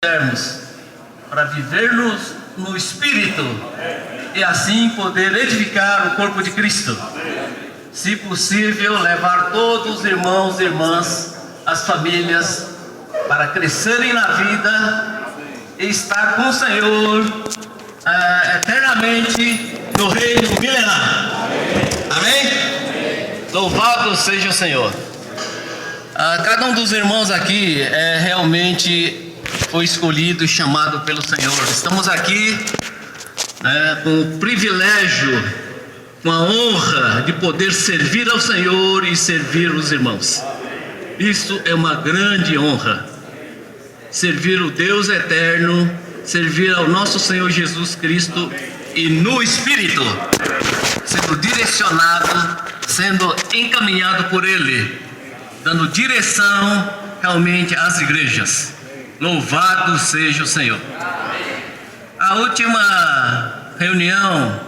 para vivermos no Espírito e assim poder edificar o corpo de Cristo. Se possível, levar todos os irmãos e irmãs, as famílias, para crescerem na vida e estar com o Senhor eternamente no reino milenar. Amém? Louvado seja o Senhor. Cada um dos irmãos aqui realmente foi escolhido e chamado pelo Senhor. Estamos aqui com o privilégio, com a honra de poder servir ao Senhor e servir os irmãos. Isso é uma grande honra. Servir o Deus eterno, servir ao nosso Senhor Jesus Cristo e no Espírito, sendo direcionado, sendo encaminhado por Ele, dando direção realmente às igrejas. Louvado seja o Senhor. A última reunião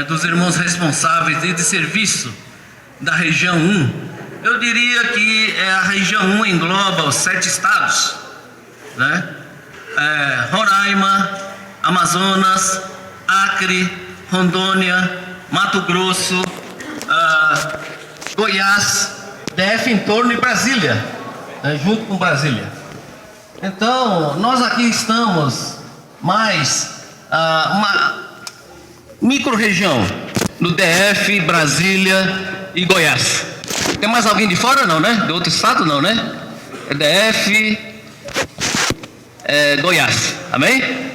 dos irmãos responsáveis de serviço da região 1, eu diria que a região 1 engloba os 7 estados, Roraima, Amazonas, Acre, Rondônia, Mato Grosso, Goiás, DF em torno de Brasília, junto com Brasília. Então, nós aqui estamos mais uma micro-região no DF, Brasília e Goiás. Tem mais alguém de fora não, né? De outro estado não, né? DF, Goiás. Amém?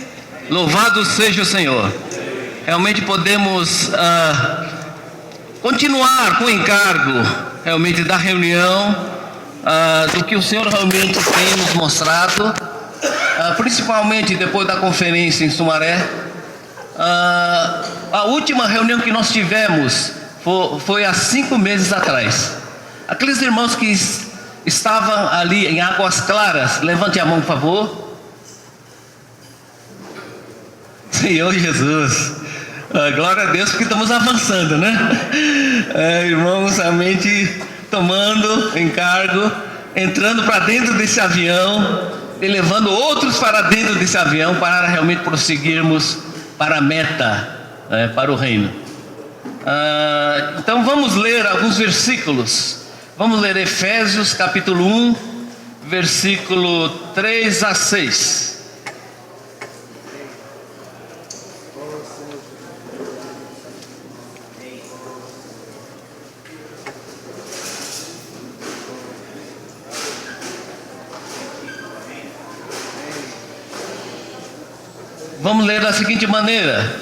Louvado seja o Senhor. Realmente podemos continuar com o encargo realmente da reunião, do que o Senhor realmente tem nos mostrado, principalmente depois da conferência em Sumaré. A última reunião que nós tivemos foi há 5 meses atrás. Aqueles irmãos que estavam ali em Águas Claras, levante a mão, por favor. Senhor Jesus, glória a Deus, porque estamos avançando, né? Irmãos, realmente tomando encargo, entrando para dentro desse avião e levando outros para dentro desse avião para realmente prosseguirmos para a meta, para o reino. Então vamos ler alguns versículos. Vamos ler Efésios capítulo 1, versículo 3 a 6. Vamos ler da seguinte maneira.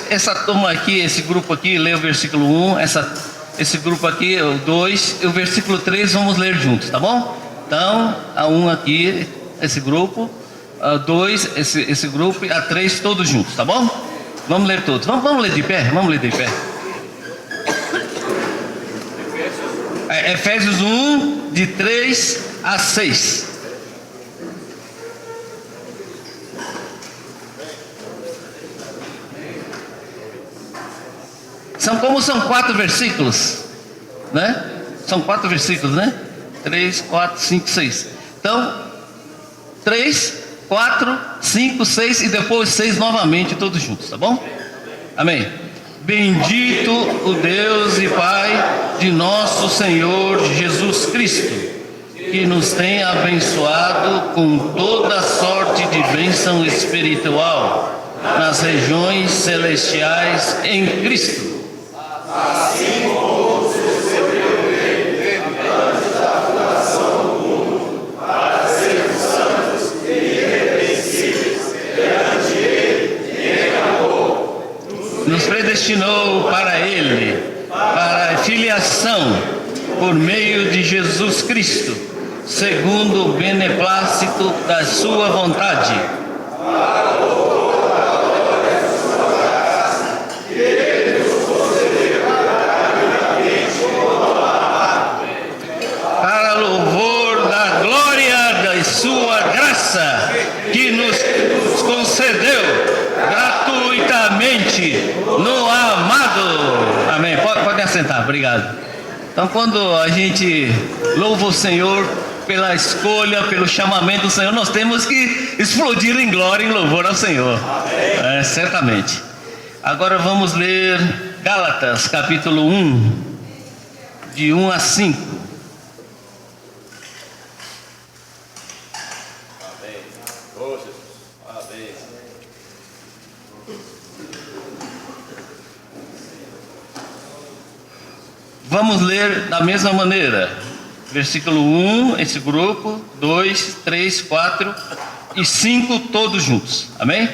Essa turma aqui, esse grupo aqui, lê o versículo 1, esse grupo aqui, o 2, e o versículo 3 vamos ler juntos, tá bom? Então, a 1 aqui, esse grupo, a 2, esse grupo, e a 3 todos juntos, tá bom? Vamos ler todos. Vamos ler de pé? Vamos ler de pé. Efésios 1, de 3 a 6. São 4 versículos, né? São 4 versículos, né? 3, 4, 5, 6. Então, 3, 4, 5, 6 e depois 6 novamente, todos juntos, tá bom? Amém. Bendito o Deus e Pai de nosso Senhor Jesus Cristo, que nos tem abençoado com toda sorte de bênção espiritual nas regiões celestiais em Cristo. Assim como se recebeu dele antes da fundação do mundo, para sermos santos e irrepreensíveis perante ele em amor, nos predestinou para ele, para a filiação por meio de Jesus Cristo, segundo o beneplácito da sua vontade, que nos concedeu gratuitamente no amado. Amém. Pode assentar, obrigado. Então, quando a gente louva o Senhor pela escolha, pelo chamamento do Senhor, nós temos que explodir em glória e em louvor ao Senhor. Certamente. Agora vamos ler Gálatas, capítulo 1, de 1 a 5. Vamos ler da mesma maneira. Versículo 1, esse grupo, 2, 3, 4 e 5, todos juntos. Amém?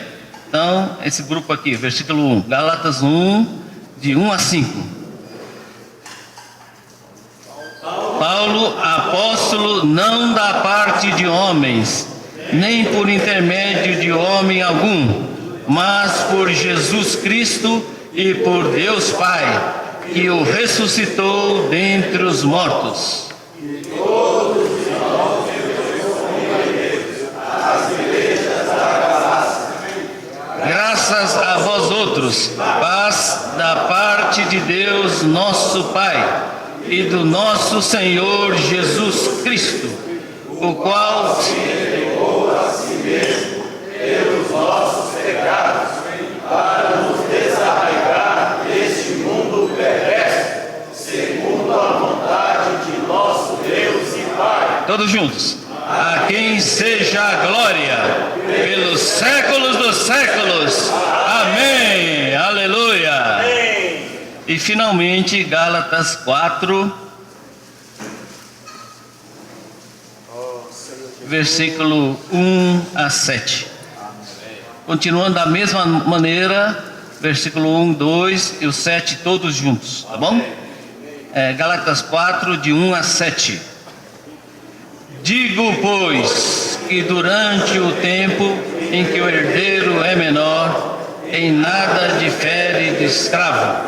Então, esse grupo aqui, versículo 1, Gálatas 1, de 1 a 5. Paulo, apóstolo, não da parte de homens, nem por intermédio de homem algum, mas por Jesus Cristo e por Deus Pai, que o ressuscitou dentre os mortos. Graças a vós outros, paz da parte de Deus nosso Pai e do nosso Senhor Jesus Cristo, o qual se entregou a si mesmo pelos nossos pecados, para nos desarraigar deste mundo perverso, segundo a vontade de nosso Deus e Pai. Todos juntos. A quem seja a glória pelos séculos dos séculos. Amém. Aleluia. Amém. E finalmente Gálatas 4, versículo 1 a 7. Continuando da mesma maneira, versículo 1, 2 e o 7 todos juntos, tá bom? Gálatas 4, de 1 a 7. Digo, pois, que durante o tempo em que o herdeiro é menor, em nada difere de escravo,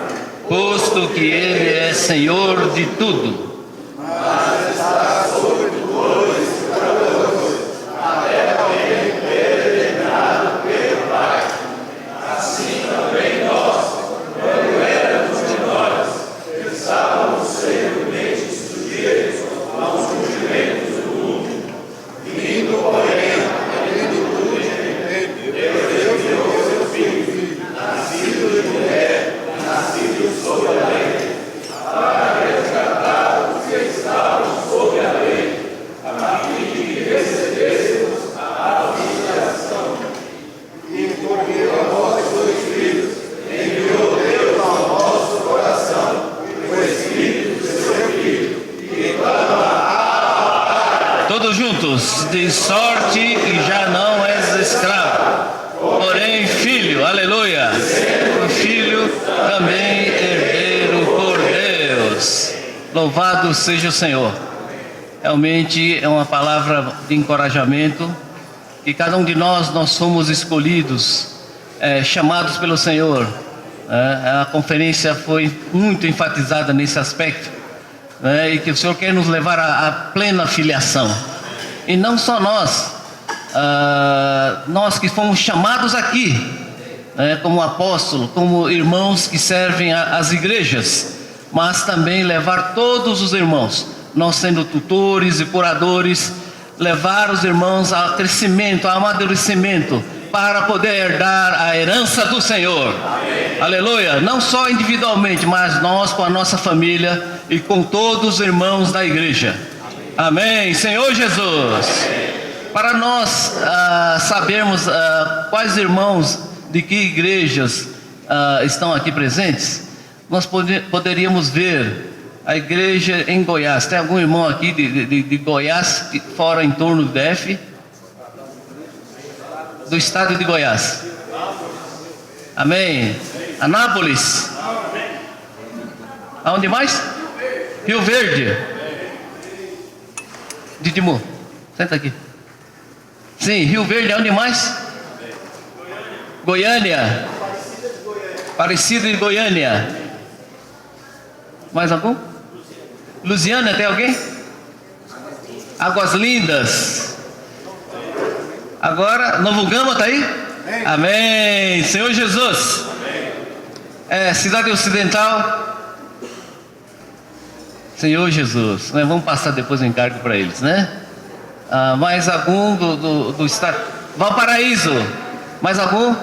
posto que ele é senhor de tudo. Mas está sobre todos os trabalhadores, até o tempo determinado pelo Pai. Assim também nós, quando éramos menores, estávamos seriamente sujeitos aos rudimentos do mundo, vindo, porém, a plenitude de Deus enviou seu Filho, nascido de mulher, nascido sob a lei, para resgatar os que estavam sob a lei, a fim de que recebêssemos a filiação. E porque a vós sois filhos, enviou Deus ao nosso coração o Espírito de seu Filho, que clama: todos juntos, de sorte que já não és escravo, porém filho, aleluia, o filho também herdeiro por Deus. Louvado seja o Senhor. Realmente é uma palavra de encorajamento, que cada um de nós fomos escolhidos, chamados pelo Senhor. A conferência foi muito enfatizada nesse aspecto, e que o Senhor quer nos levar à plena filiação. E não só nós, nós que fomos chamados aqui, como apóstolo, como irmãos que servem às igrejas, mas também levar todos os irmãos, nós sendo tutores e curadores, levar os irmãos ao crescimento, ao amadurecimento, para poder herdar a herança do Senhor. Amém. Aleluia. Não só individualmente, mas nós com a nossa família e com todos os irmãos da igreja. Amém. Senhor Jesus. Amém. Para nós sabermos quais irmãos de que igrejas estão aqui presentes, nós poderíamos ver a igreja em Goiás. Tem algum irmão aqui de Goiás, fora em torno do DF? Do estado de Goiás. Amém. Anápolis. Aonde mais? Rio Verde. Didimu, senta aqui. Sim, Rio Verde, aonde mais? Goiânia. Aparecida de Goiânia. Mais algum? Lusiana, tem alguém? Águas Lindas. Agora, Novo Gama está aí? Amém. Amém. Senhor Jesus. Amém. Cidade Ocidental. Senhor Jesus. Vamos passar depois o encargo para eles, né? Mais algum do estado? Valparaíso. Mais algum?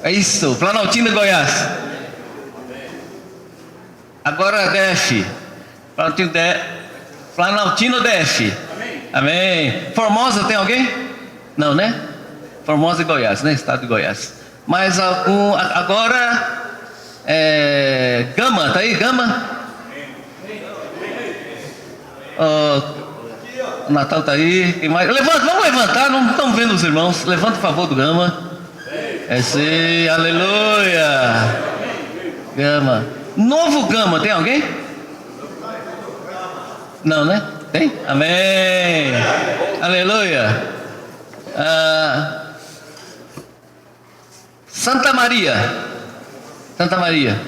É isso, Planaltina, Goiás. Agora DF. Planaltino DF. Amém. Formosa tem alguém? Não, né? Formosa e Goiás, né? Estado de Goiás. Mais algum? Agora Gama, tá aí? Gama? O Natal tá aí. Quem mais? Levanta, vamos levantar, não estão vendo os irmãos. Levanta, por favor, do Gama. Sim, aleluia. Gama. Novo Gama, tem alguém? Não, né? Tem? Amém. Aleluia. Santa Maria. Santa Maria.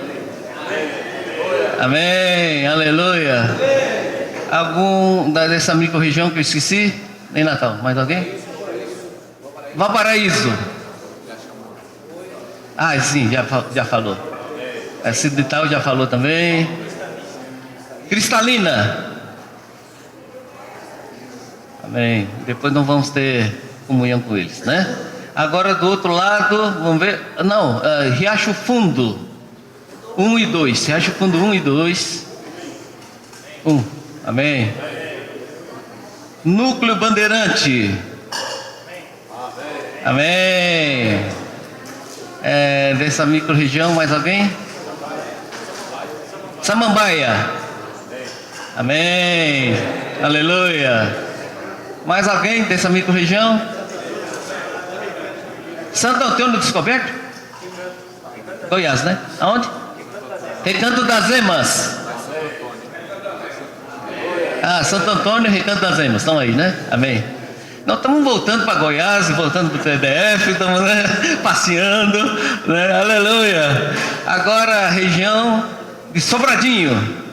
Amém. Aleluia. Algum dessa micro-região que eu esqueci? Nem Natal. Mais alguém? Valparaíso. Sim, já falou. Cidental já falou também. Cristalina. Amém. Depois não vamos ter comunhão com eles, né? Agora do outro lado, vamos ver. Não, Riacho Fundo 1 e 2. Riacho Fundo 1 e 2. Amém. Núcleo Bandeirante. Amém. Dessa micro-região, mais alguém? Samambaia. Amém. Aleluia. Mais alguém dessa micro-região? Santo Antônio do Descoberto? Goiás, né? Aonde? Recanto das Emas. Santo Antônio e Recanto das Emas. Estão aí, né? Amém. Nós estamos voltando para Goiás, voltando para o TDF, estamos, né, passeando, né? Aleluia. Agora a região de Sobradinho.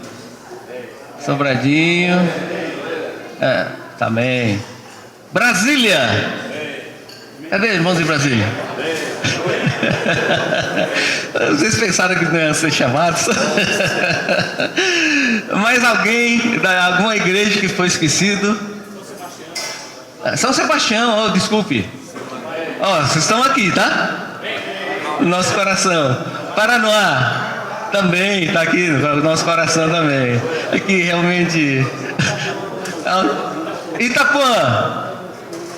Sobradinho. Também. Brasília. Cadê irmãos de Brasília? Vocês pensaram que não iam ser chamados? Mais alguém, alguma igreja que foi esquecido? São Sebastião, desculpe. Vocês estão aqui, tá? No nosso coração. Paranoá também está aqui no nosso coração também. Aqui realmente. Itapuã.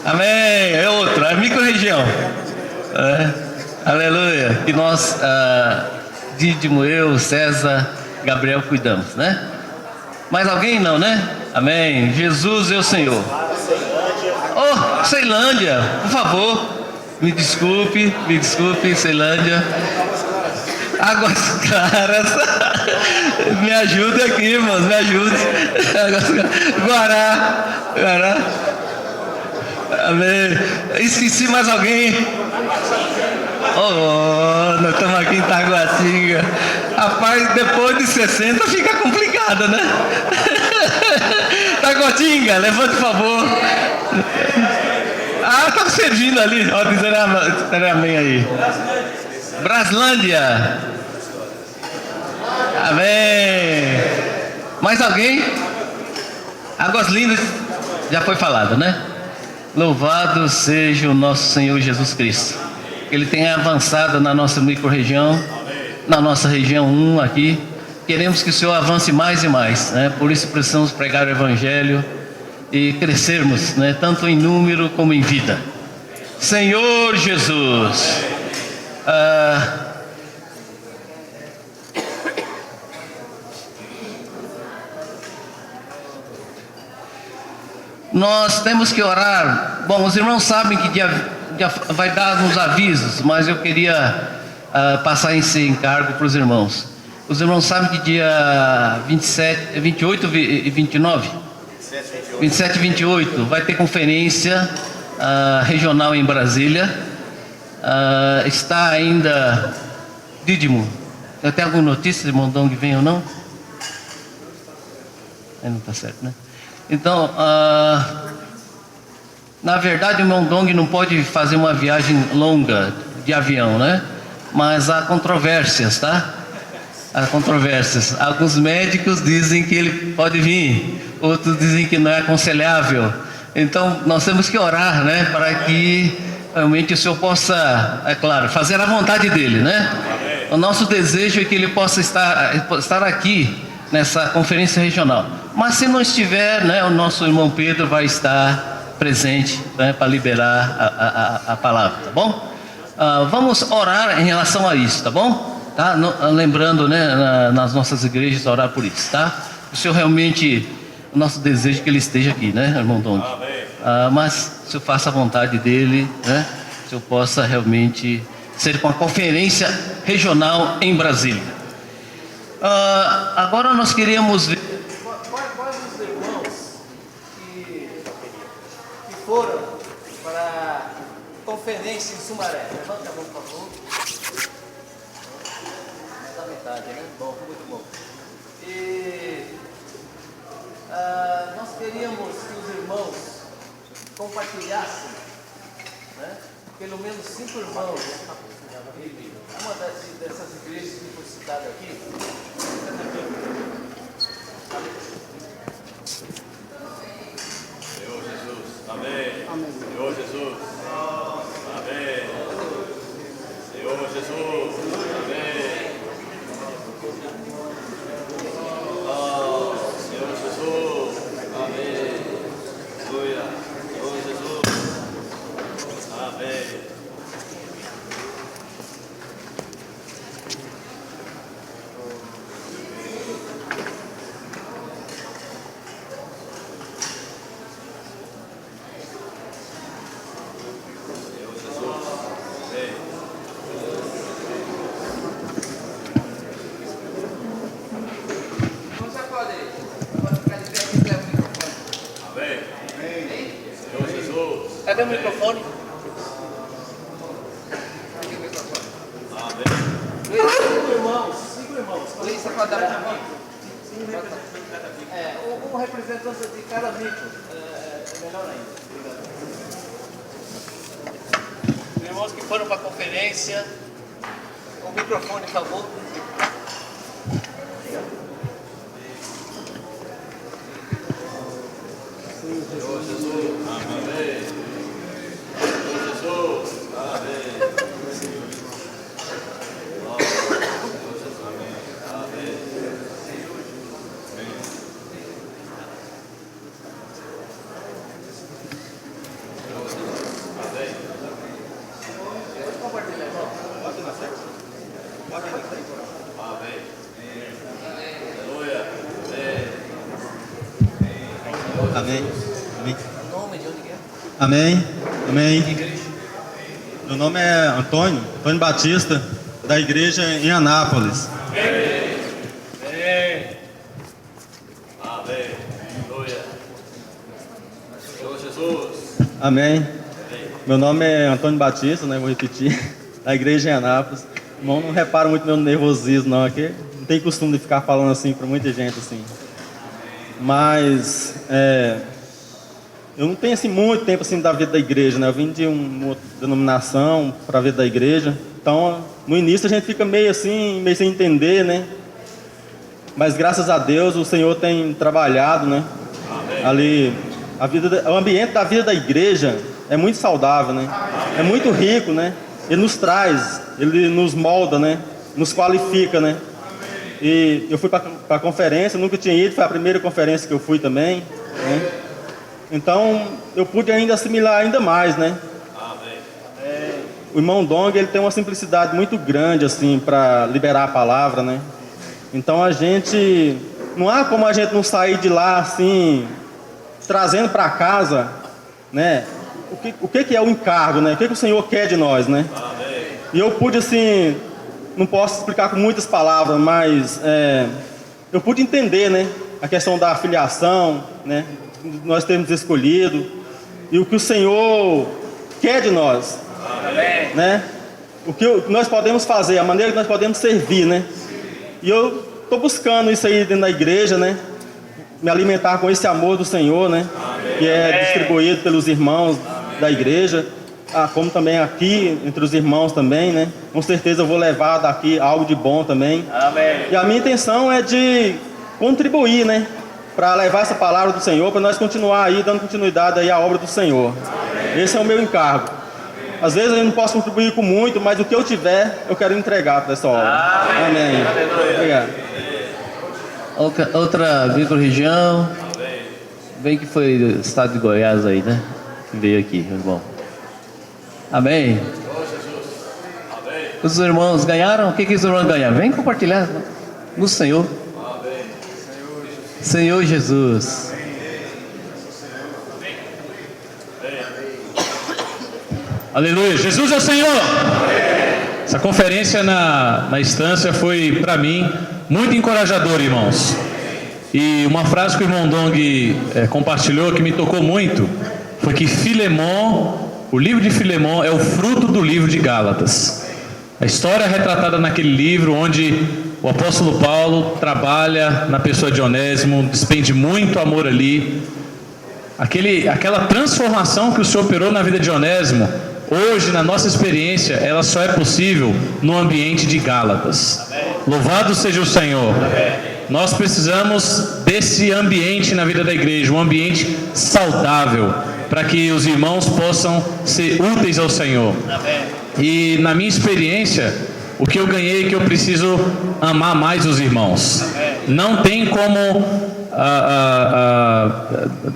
Amém. É outro, é micro-região. Aleluia. Que nós, Dídimo, eu, César, Gabriel, cuidamos, né? Mais alguém? Não, né? Amém. Jesus é o Senhor. Ceilândia, por favor. Me desculpe, Ceilândia. Águas Claras. Me ajude aqui, irmãos, me ajude. Guará. Amém. Esqueci mais alguém? Nós estamos aqui em Taguatinga. Rapaz, depois de 60 fica complicado, né? Taguatinga, levante, por favor. Está servindo ali. Dizendo amém aí. Braslândia. Amém. Mais alguém? Águas Lindas. Já foi falado, né? Louvado seja o nosso Senhor Jesus Cristo. Ele tem avançado na nossa micro-região, na nossa região 1 aqui. Queremos que o Senhor avance mais e mais, né? Por isso precisamos pregar o Evangelho e crescermos, né? Tanto em número como em vida. Senhor Jesus. Nós temos que orar. Bom, os irmãos sabem que dia vai dar uns avisos, mas eu queria passar esse encargo para os irmãos. Os irmãos sabem que dia 27, 28 e 29, 27 e 28 vai ter conferência regional em Brasília. Está ainda Dídimo. Tem alguma notícia de Mondong que vem ou não? Não está certo, né? Então, na verdade, o Mondong não pode fazer uma viagem longa de avião, né? Mas há controvérsias, tá? há controvérsias. Alguns médicos dizem que ele pode vir, outros dizem que não é aconselhável. Então nós temos que orar, né, para que realmente o Senhor possa, é claro, fazer a vontade dele, né? O nosso desejo é que ele possa estar aqui nessa conferência regional. Mas se não estiver, né, o nosso irmão Pedro vai estar presente, né, para liberar a palavra, tá bom? Vamos orar em relação a isso, tá bom? Tá? Lembrando, né, nas nossas igrejas, orar por isso, tá? O Senhor realmente, o nosso desejo é que ele esteja aqui, né, irmão Dong? Mas o Senhor faça a vontade dele, né? Que o Senhor possa realmente ser com a conferência regional em Brasília. Agora nós queríamos ver quais os irmãos que foram para a conferência em Sumaré. Levanta a mão, por favor. Da metade, né? Bom, muito bom. E nós queríamos que os irmãos compartilhassem, né? Pelo menos 5 irmãos. Uma dessas igrejas que foi citada aqui. Senhor Jesus, amém. Senhor Jesus, amém. Senhor Jesus, amém. Senhor Jesus, amém. Aleluia. Senhor Jesus, amém. Cadê o microfone? Amém. 5 irmãos. Você pode dar para mim? Um representante de cada micro. É melhor ainda. Os irmãos que foram para a conferência, o microfone, por favor. Senhor Jesus, amém. Senhor Jesus, amém. Amém. Amém. Nome de onde que é? Amém. Amém. Meu nome é Antônio Batista, da igreja em Anápolis. Amém. Amém. Aleluia. Senhor Jesus. Amém. Meu nome é Antônio Batista, né? Vou repetir. Da igreja em Anápolis. Irmão, não repara muito meu nervosismo, não. Aqui não tem costume de ficar falando assim para muita gente assim. Mas eu não tenho assim muito tempo assim da vida da igreja, né? Eu vim de uma outra denominação para a vida da igreja. Então, no início a gente fica meio assim, meio sem entender, né? Mas graças a Deus o Senhor tem trabalhado, né? Amém. Ali o ambiente da vida da igreja é muito saudável, né? É muito rico, né? Ele nos traz, ele nos molda, né? Nos qualifica, né? E eu fui para a conferência, nunca tinha ido, foi a primeira conferência que eu fui também, né? Então eu pude ainda assimilar ainda mais, né? Amém. O irmão Dong, ele tem uma simplicidade muito grande assim para liberar a palavra, né? Então a gente não há como a gente não sair de lá assim trazendo para casa, né? O que é o encargo, né? O que o Senhor quer de nós, né? Amém. E eu pude assim, não posso explicar com muitas palavras, mas eu pude entender, né? A questão da filiação, né? Nós termos escolhido e o que o Senhor quer de nós, Amém. né? O que nós podemos fazer, a maneira que nós podemos servir, né? E eu estou buscando isso aí dentro da igreja, né? Me alimentar com esse amor do Senhor, né? Que é distribuído pelos irmãos da igreja. como também aqui, entre os irmãos também, né? Com certeza eu vou levar daqui algo de bom também. Amém. E a minha intenção é de contribuir, né? Para levar essa palavra do Senhor, para nós continuar aí, dando continuidade aí à obra do Senhor. Esse é o meu encargo. Às vezes eu não posso contribuir com muito, mas o que eu tiver, eu quero entregar para essa obra. Amém. Obrigado. Outra micro-região. Bem que foi do estado de Goiás aí, né? Que veio aqui, irmão. Amém. Os irmãos ganharam? O que os irmãos ganharam? Vem compartilhar no Senhor. Senhor Jesus. Aleluia. Jesus é o Senhor. Essa conferência na estância foi, para mim, muito encorajadora, irmãos. E uma frase que o irmão Dong compartilhou que me tocou muito foi que Filemon, o livro de Filemon é o fruto do livro de Gálatas. A história é retratada naquele livro onde o apóstolo Paulo trabalha na pessoa de Onésimo, despende muito amor ali. Aquela transformação que o Senhor operou na vida de Onésimo, hoje, na nossa experiência, ela só é possível no ambiente de Gálatas. Louvado seja o Senhor. Nós precisamos desse ambiente na vida da igreja, um ambiente saudável, para que os irmãos possam ser úteis ao Senhor. E na minha experiência, o que eu ganhei é que eu preciso amar mais os irmãos. Não tem como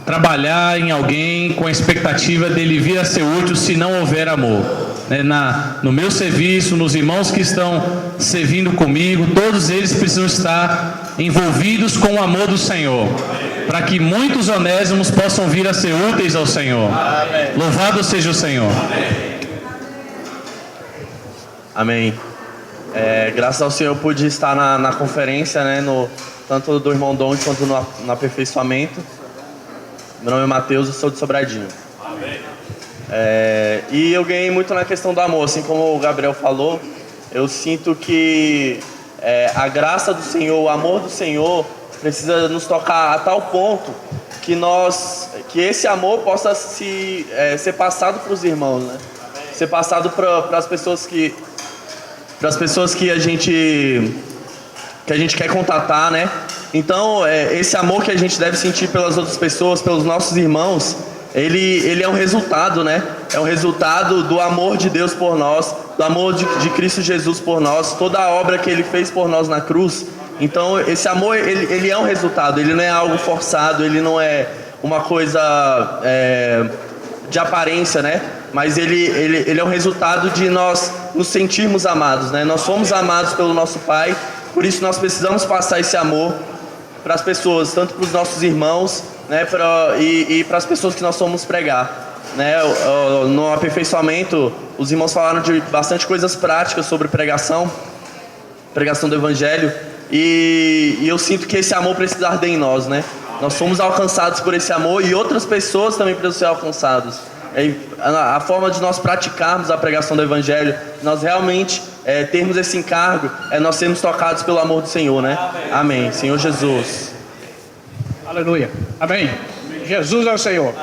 trabalhar em alguém com a expectativa dele vir a ser útil se não houver amor. No meu serviço, nos irmãos que estão servindo comigo, todos eles precisam estar envolvidos com o amor do Senhor, para que muitos onésimos possam vir a ser úteis ao Senhor. Amém. Louvado seja o Senhor. Amém. Graças ao Senhor eu pude estar na conferência, né, tanto do irmão Dom quanto no aperfeiçoamento. Meu nome é Matheus, eu sou de Sobradinho. Amém. E eu ganhei muito na questão do amor, assim como o Gabriel falou. Eu sinto que a graça do Senhor, o amor do Senhor precisa nos tocar a tal ponto que esse amor possa ser passado para os irmãos, né? Ser passado para as pessoas que a gente quer contatar, né? Então, esse amor que a gente deve sentir pelas outras pessoas, pelos nossos irmãos, ele é um resultado, né? É um resultado do amor de Deus por nós, do amor de Cristo Jesus por nós, toda a obra que Ele fez por nós na cruz. Então, esse amor, ele é um resultado, ele não é algo forçado, ele não é uma coisa de aparência, né? Mas ele é um resultado de nós nos sentirmos amados, né? Nós somos amados pelo nosso Pai, por isso nós precisamos passar esse amor para as pessoas, tanto para os nossos irmãos, né? E para as pessoas que nós somos pregar, né? No aperfeiçoamento, os irmãos falaram de bastante coisas práticas sobre pregação do Evangelho, e eu sinto que esse amor precisa arder em nós, né? Nós somos alcançados por esse amor e outras pessoas também precisam ser alcançadas. A forma de nós praticarmos a pregação do Evangelho, nós realmente termos esse encargo, nós sermos tocados pelo amor do Senhor, né? Amém. Senhor Jesus. Aleluia. Amém. Jesus é o Senhor.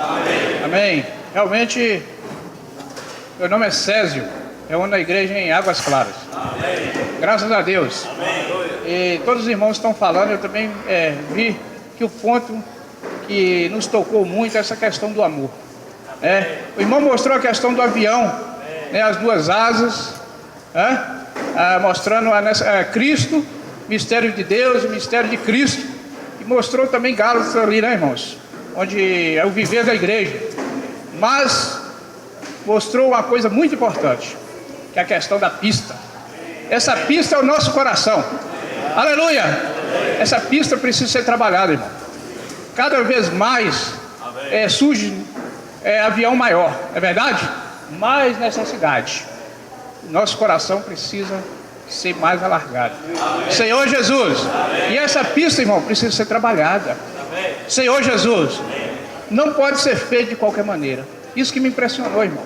Amém. Realmente, meu nome é Césio, eu ando na igreja em Águas Claras. Graças a Deus. E todos os irmãos estão falando, eu também vi que o ponto que nos tocou muito é essa questão do amor. O irmão mostrou a questão do avião, né, as duas asas, mostrando Cristo, mistério de Deus, o mistério de Cristo, e mostrou também Gálatas ali, né, irmãos, onde é o viver da igreja. Mas mostrou uma coisa muito importante, que é a questão da pista. Essa pista é o nosso coração. Aleluia! Essa pista precisa ser trabalhada, irmão. Cada vez mais surge avião maior, é verdade? Mais necessidade. Nosso coração precisa ser mais alargado. Senhor Jesus. E essa pista, irmão, precisa ser trabalhada. Senhor Jesus. Não pode ser feito de qualquer maneira. Isso que me impressionou, irmão.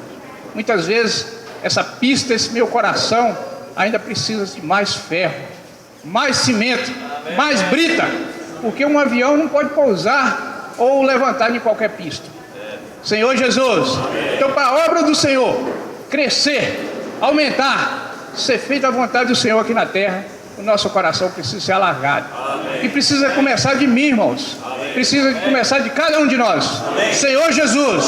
Muitas vezes essa pista, esse meu coração ainda precisa de mais ferro, mais cimento, mais brita, porque um avião não pode pousar ou levantar em qualquer pista. Senhor Jesus. Então, para a obra do Senhor crescer, aumentar, ser feita a vontade do Senhor aqui na terra, o nosso coração precisa ser alargado. E precisa começar de mim, irmãos. Precisa começar de cada um de nós. Senhor Jesus.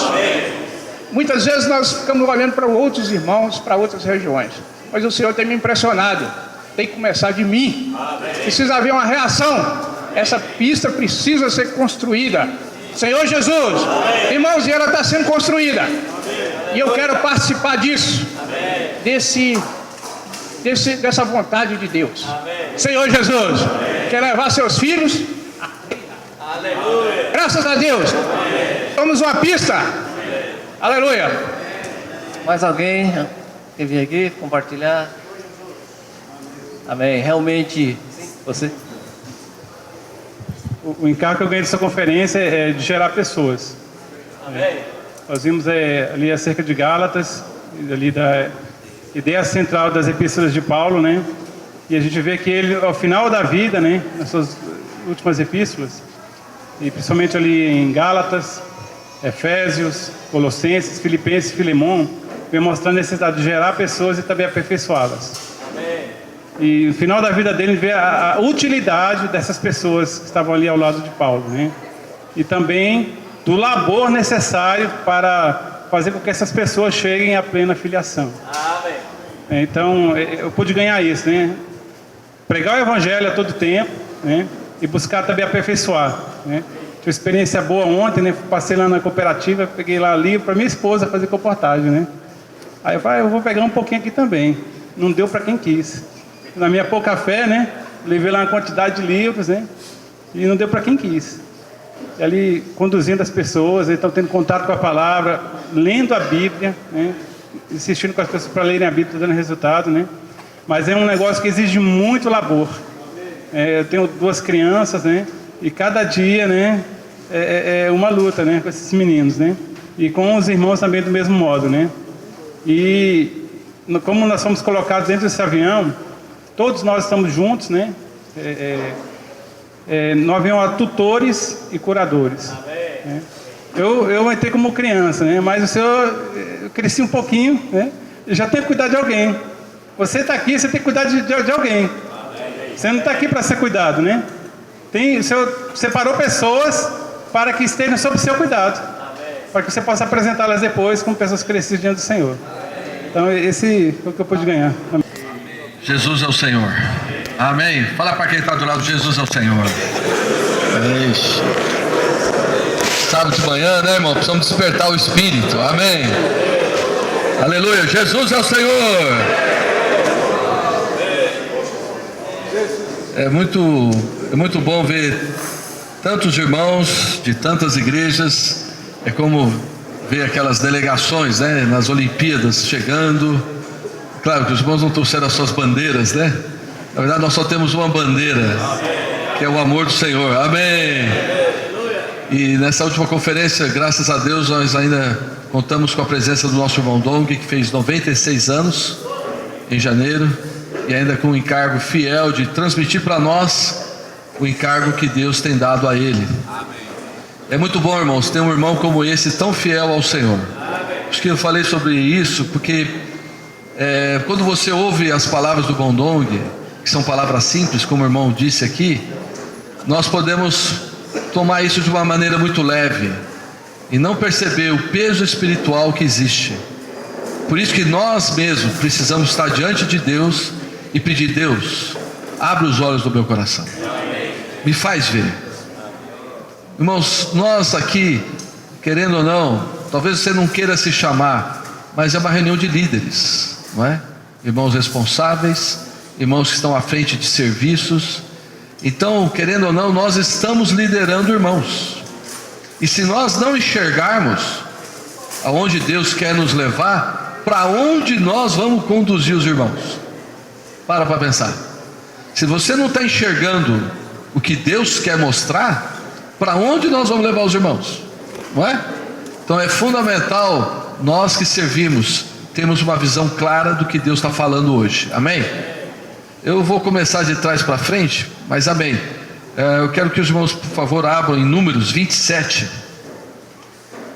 Muitas vezes nós ficamos olhando para outros irmãos, para outras regiões. Mas o Senhor tem me impressionado. Tem que começar de mim. Precisa haver uma reação. Essa pista precisa ser construída. Senhor Jesus. Irmãos, e ela está sendo construída. E eu quero participar disso. Dessa vontade de Deus. Senhor Jesus. Quer levar seus filhos? Aleluia. Graças a Deus. Vamos uma pista. Aleluia. Mais alguém quer vir aqui compartilhar? Amém. Realmente, você... O encargo que eu ganhei dessa conferência é de gerar pessoas. Amém. Nós vimos ali acerca de Gálatas, ali da ideia central das epístolas de Paulo, né? E a gente vê que ele, ao final da vida, né, nas suas últimas epístolas, e principalmente ali em Gálatas, Efésios, Colossenses, Filipenses, Filemão, vem mostrando a necessidade de gerar pessoas e também aperfeiçoá-las. E no final da vida dele vê a utilidade dessas pessoas que estavam ali ao lado de Paulo, né? E também do labor necessário para fazer com que essas pessoas cheguem à plena filiação. Amém. Então, eu pude ganhar isso, né? Pregar o evangelho a todo tempo, né? E buscar também aperfeiçoar, né? Tive uma experiência boa ontem, né? Passei lá na cooperativa, peguei lá livro para minha esposa fazer comportagem, né? Aí eu falei, eu vou pegar um pouquinho aqui também. Não deu para quem quis. Na minha pouca fé, né? Levei lá uma quantidade de livros, né? E não deu para quem quis. E ali, conduzindo as pessoas, então tendo contato com a palavra, lendo a Bíblia, né? Insistindo com as pessoas para lerem a Bíblia, dando resultado, né? Mas é um negócio que exige muito labor. Eu tenho 2 crianças, né? E cada dia, né? É uma luta, né? Com esses meninos, né? E com os irmãos também do mesmo modo, né? E como nós somos colocados dentro desse avião, todos nós estamos juntos, né? No avião há tutores e curadores. Né? Eu entrei como criança, né? Mas o senhor, eu cresci um pouquinho, né? Eu já tenho que cuidar de alguém. Você está aqui, você tem que cuidar de alguém. Você não está aqui para ser cuidado, né? O senhor separou pessoas para que estejam sob o seu cuidado, para que você possa apresentá-las depois como pessoas crescidas diante do Senhor. Então esse foi o que eu pude ganhar. Jesus é o Senhor. Amém. Fala para quem está do lado, Jesus é o Senhor. É isso. Sábado de manhã, né, irmão? Precisamos despertar o Espírito. Amém. Aleluia. Jesus é o Senhor. É muito bom ver tantos irmãos de tantas igrejas. É como ver aquelas delegações, né, nas Olimpíadas chegando. Claro que os irmãos não trouxeram as suas bandeiras, né? Na verdade, nós só temos uma bandeira, que é o amor do Senhor. Amém. E nessa última conferência, graças a Deus, nós ainda contamos com a presença do nosso irmão Dong, que fez 96 anos em janeiro, e ainda com o encargo fiel de transmitir para nós o encargo que Deus tem dado a ele. É muito bom, irmãos, ter um irmão como esse tão fiel ao Senhor. Acho que eu falei sobre isso porque quando você ouve as palavras do Bondong, que são palavras simples, como o irmão disse aqui, nós podemos tomar isso de uma maneira muito leve e não perceber o peso espiritual que existe. Por isso que nós mesmos precisamos estar diante de Deus e pedir: Deus, abre os olhos do meu coração, me faz ver. Irmãos, nós aqui, querendo ou não, talvez você não queira se chamar, mas é uma reunião de líderes, não é? Irmãos responsáveis, irmãos que estão à frente de serviços. Então, querendo ou não, nós estamos liderando irmãos. E se nós não enxergarmos aonde Deus quer nos levar, para onde nós vamos conduzir os irmãos? Para pensar. Se você não está enxergando o que Deus quer mostrar, para onde nós vamos levar os irmãos? Não é? Então é fundamental nós que servimos termos uma visão clara do que Deus está falando hoje. Amém? Eu vou começar de trás para frente, mas amém. Eu quero que os irmãos, por favor, abram em Números 27,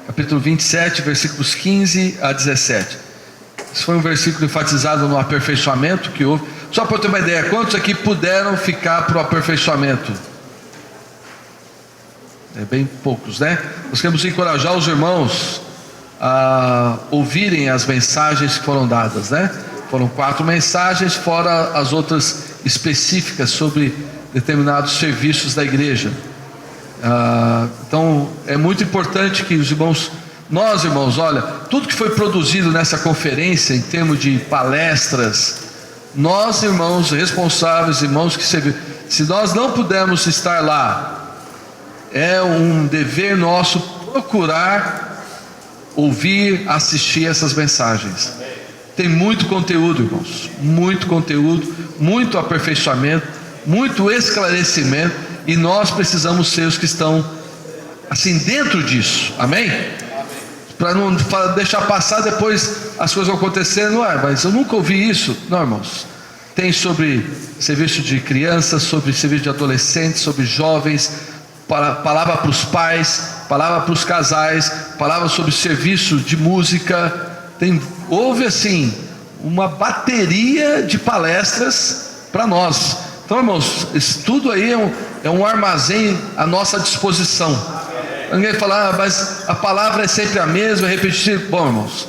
capítulo 27, versículos 15 a 17. Esse foi um versículo enfatizado no aperfeiçoamento que houve. Só para eu ter uma ideia, quantos aqui puderam ficar para o aperfeiçoamento? Bem poucos, né? Nós queremos encorajar os irmãos a ouvirem as mensagens que foram dadas, né? Foram 4 mensagens, fora as outras específicas sobre determinados serviços da igreja. Então é muito importante que os irmãos, nós irmãos, olha, tudo que foi produzido nessa conferência em termos de palestras, nós irmãos responsáveis, irmãos que serviram, se nós não pudermos estar lá, é um dever nosso procurar ouvir, assistir essas mensagens. Tem muito conteúdo, irmãos, muito conteúdo, muito aperfeiçoamento, muito esclarecimento, e nós precisamos ser os que estão assim dentro disso, amém? Para não deixar passar, depois as coisas acontecendo, mas eu nunca ouvi isso. Não, irmãos, tem sobre serviço de crianças, sobre serviço de adolescentes, sobre jovens, palavra para os pais, palavra para os casais, palavra sobre serviço de música. Houve assim uma bateria de palestras para nós. Então, irmãos, isso tudo aí é um armazém à nossa disposição. Ninguém fala, mas a palavra é sempre a mesma, é repetitiva. Bom, irmãos,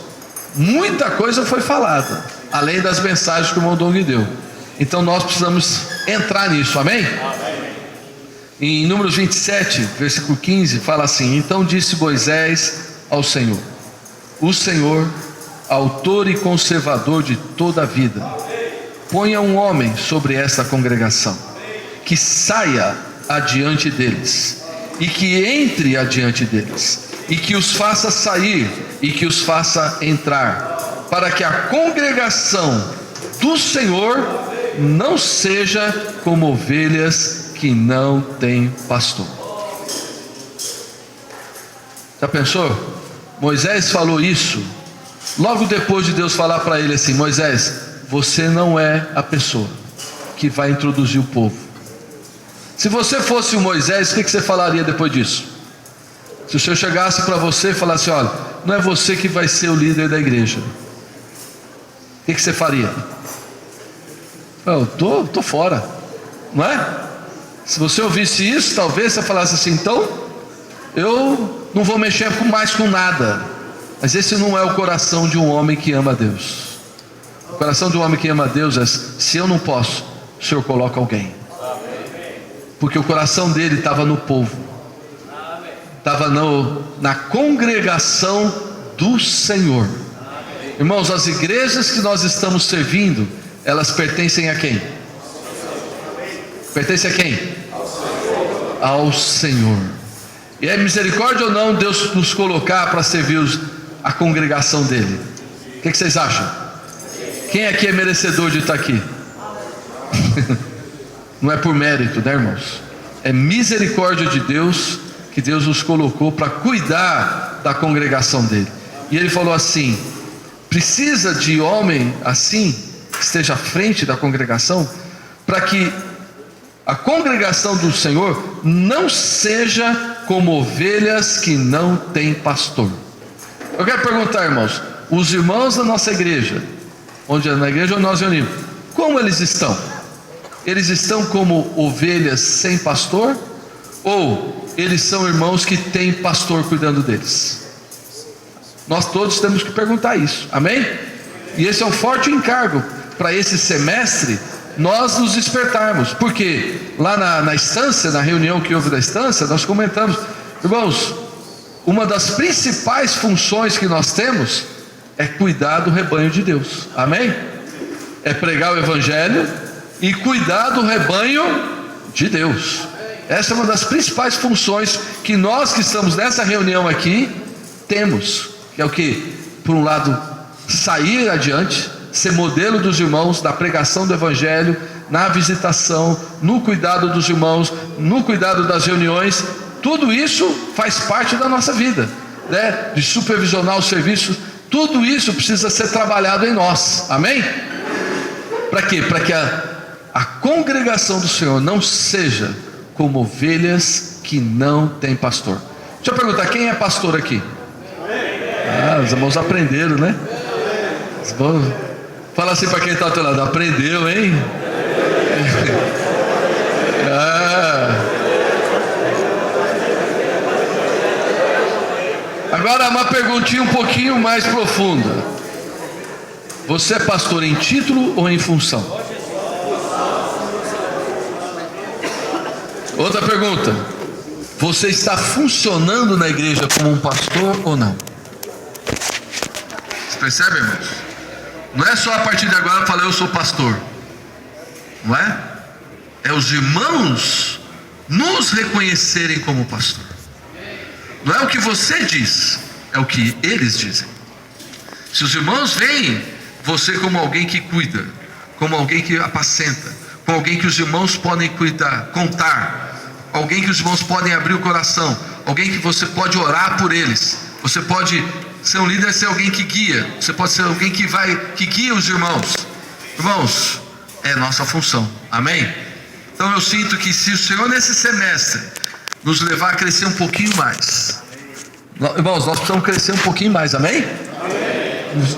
muita coisa foi falada, além das mensagens que o irmão Dong deu. Então nós precisamos entrar nisso, amém? Em Números 27, versículo 15, fala assim: então disse Moisés ao Senhor, o Senhor, autor e conservador de toda a vida, ponha um homem sobre esta congregação, que saia adiante deles, e que entre adiante deles, e que os faça sair, e que os faça entrar, para que a congregação do Senhor não seja como ovelhas que não têm pastor. Já pensou? Moisés falou isso logo depois de Deus falar para ele assim: Moisés, você não é a pessoa que vai introduzir o povo. Se você fosse o Moisés, o que você falaria depois disso? Se o Senhor chegasse para você e falasse: olha, não é você que vai ser o líder da igreja, o que você faria? Eu tô fora, não é? Se você ouvisse isso, talvez você falasse assim: então eu não vou mexer mais com nada. Mas esse não é o coração de um homem que ama a Deus. O coração de um homem que ama a Deus é: se eu não posso, o Senhor coloca alguém. Porque o coração dele estava no povo, estava na congregação do Senhor. Irmãos, as igrejas que nós estamos servindo, elas pertencem a quem? Pertencem a quem? Ao Senhor. E é misericórdia ou não Deus nos colocar para servir a congregação dele? O que vocês acham? Quem aqui é merecedor de estar aqui? Não é por mérito, né, irmãos? É misericórdia de Deus que Deus nos colocou para cuidar da congregação dele. E ele falou assim: precisa de homem assim, que esteja à frente da congregação, para que a congregação do Senhor não seja como ovelhas que não têm pastor. Eu quero perguntar, irmãos, os irmãos da nossa igreja, na igreja onde nós reunimos, como eles estão? Eles estão como ovelhas sem pastor? Ou eles são irmãos que têm pastor cuidando deles? Nós todos temos que perguntar isso, amém? E esse é um forte encargo para esse semestre, nós nos despertarmos. Porque lá na estância, na reunião que houve da estância, nós comentamos, irmãos, uma das principais funções que nós temos é cuidar do rebanho de Deus, amém? É pregar o evangelho e cuidar do rebanho de Deus. Essa é uma das principais funções que nós que estamos nessa reunião aqui temos, que é o que? Por um lado, sair adiante, ser modelo dos irmãos, da pregação do evangelho, na visitação, no cuidado dos irmãos, no cuidado das reuniões. Tudo isso faz parte da nossa vida, né? De supervisionar o serviço. Tudo isso precisa ser trabalhado em nós, amém? Para quê? Para que a congregação do Senhor não seja como ovelhas que não têm pastor. Deixa eu perguntar, quem é pastor aqui? Os irmãos aprenderam, né? Fala assim para quem está ao teu lado: aprendeu, hein? Agora uma perguntinha um pouquinho mais profunda. Você é pastor em título ou em função? Outra pergunta: você está funcionando na igreja como um pastor ou não? Você percebe, irmãos? Não é só a partir de agora falar eu sou pastor, não é? É os irmãos nos reconhecerem como pastor. Não é o que você diz, é o que eles dizem. Se os irmãos veem você como alguém que cuida, como alguém que apacenta, como alguém que os irmãos podem cuidar, contar, alguém que os irmãos podem abrir o coração, alguém que você pode orar por eles, você pode ser um líder, ser alguém que guia, você pode ser alguém que guia os irmãos. Irmãos, é nossa função, amém? Então eu sinto que se o Senhor nesse semestre nos levar a crescer um pouquinho mais, irmãos, nós precisamos crescer um pouquinho mais, amém?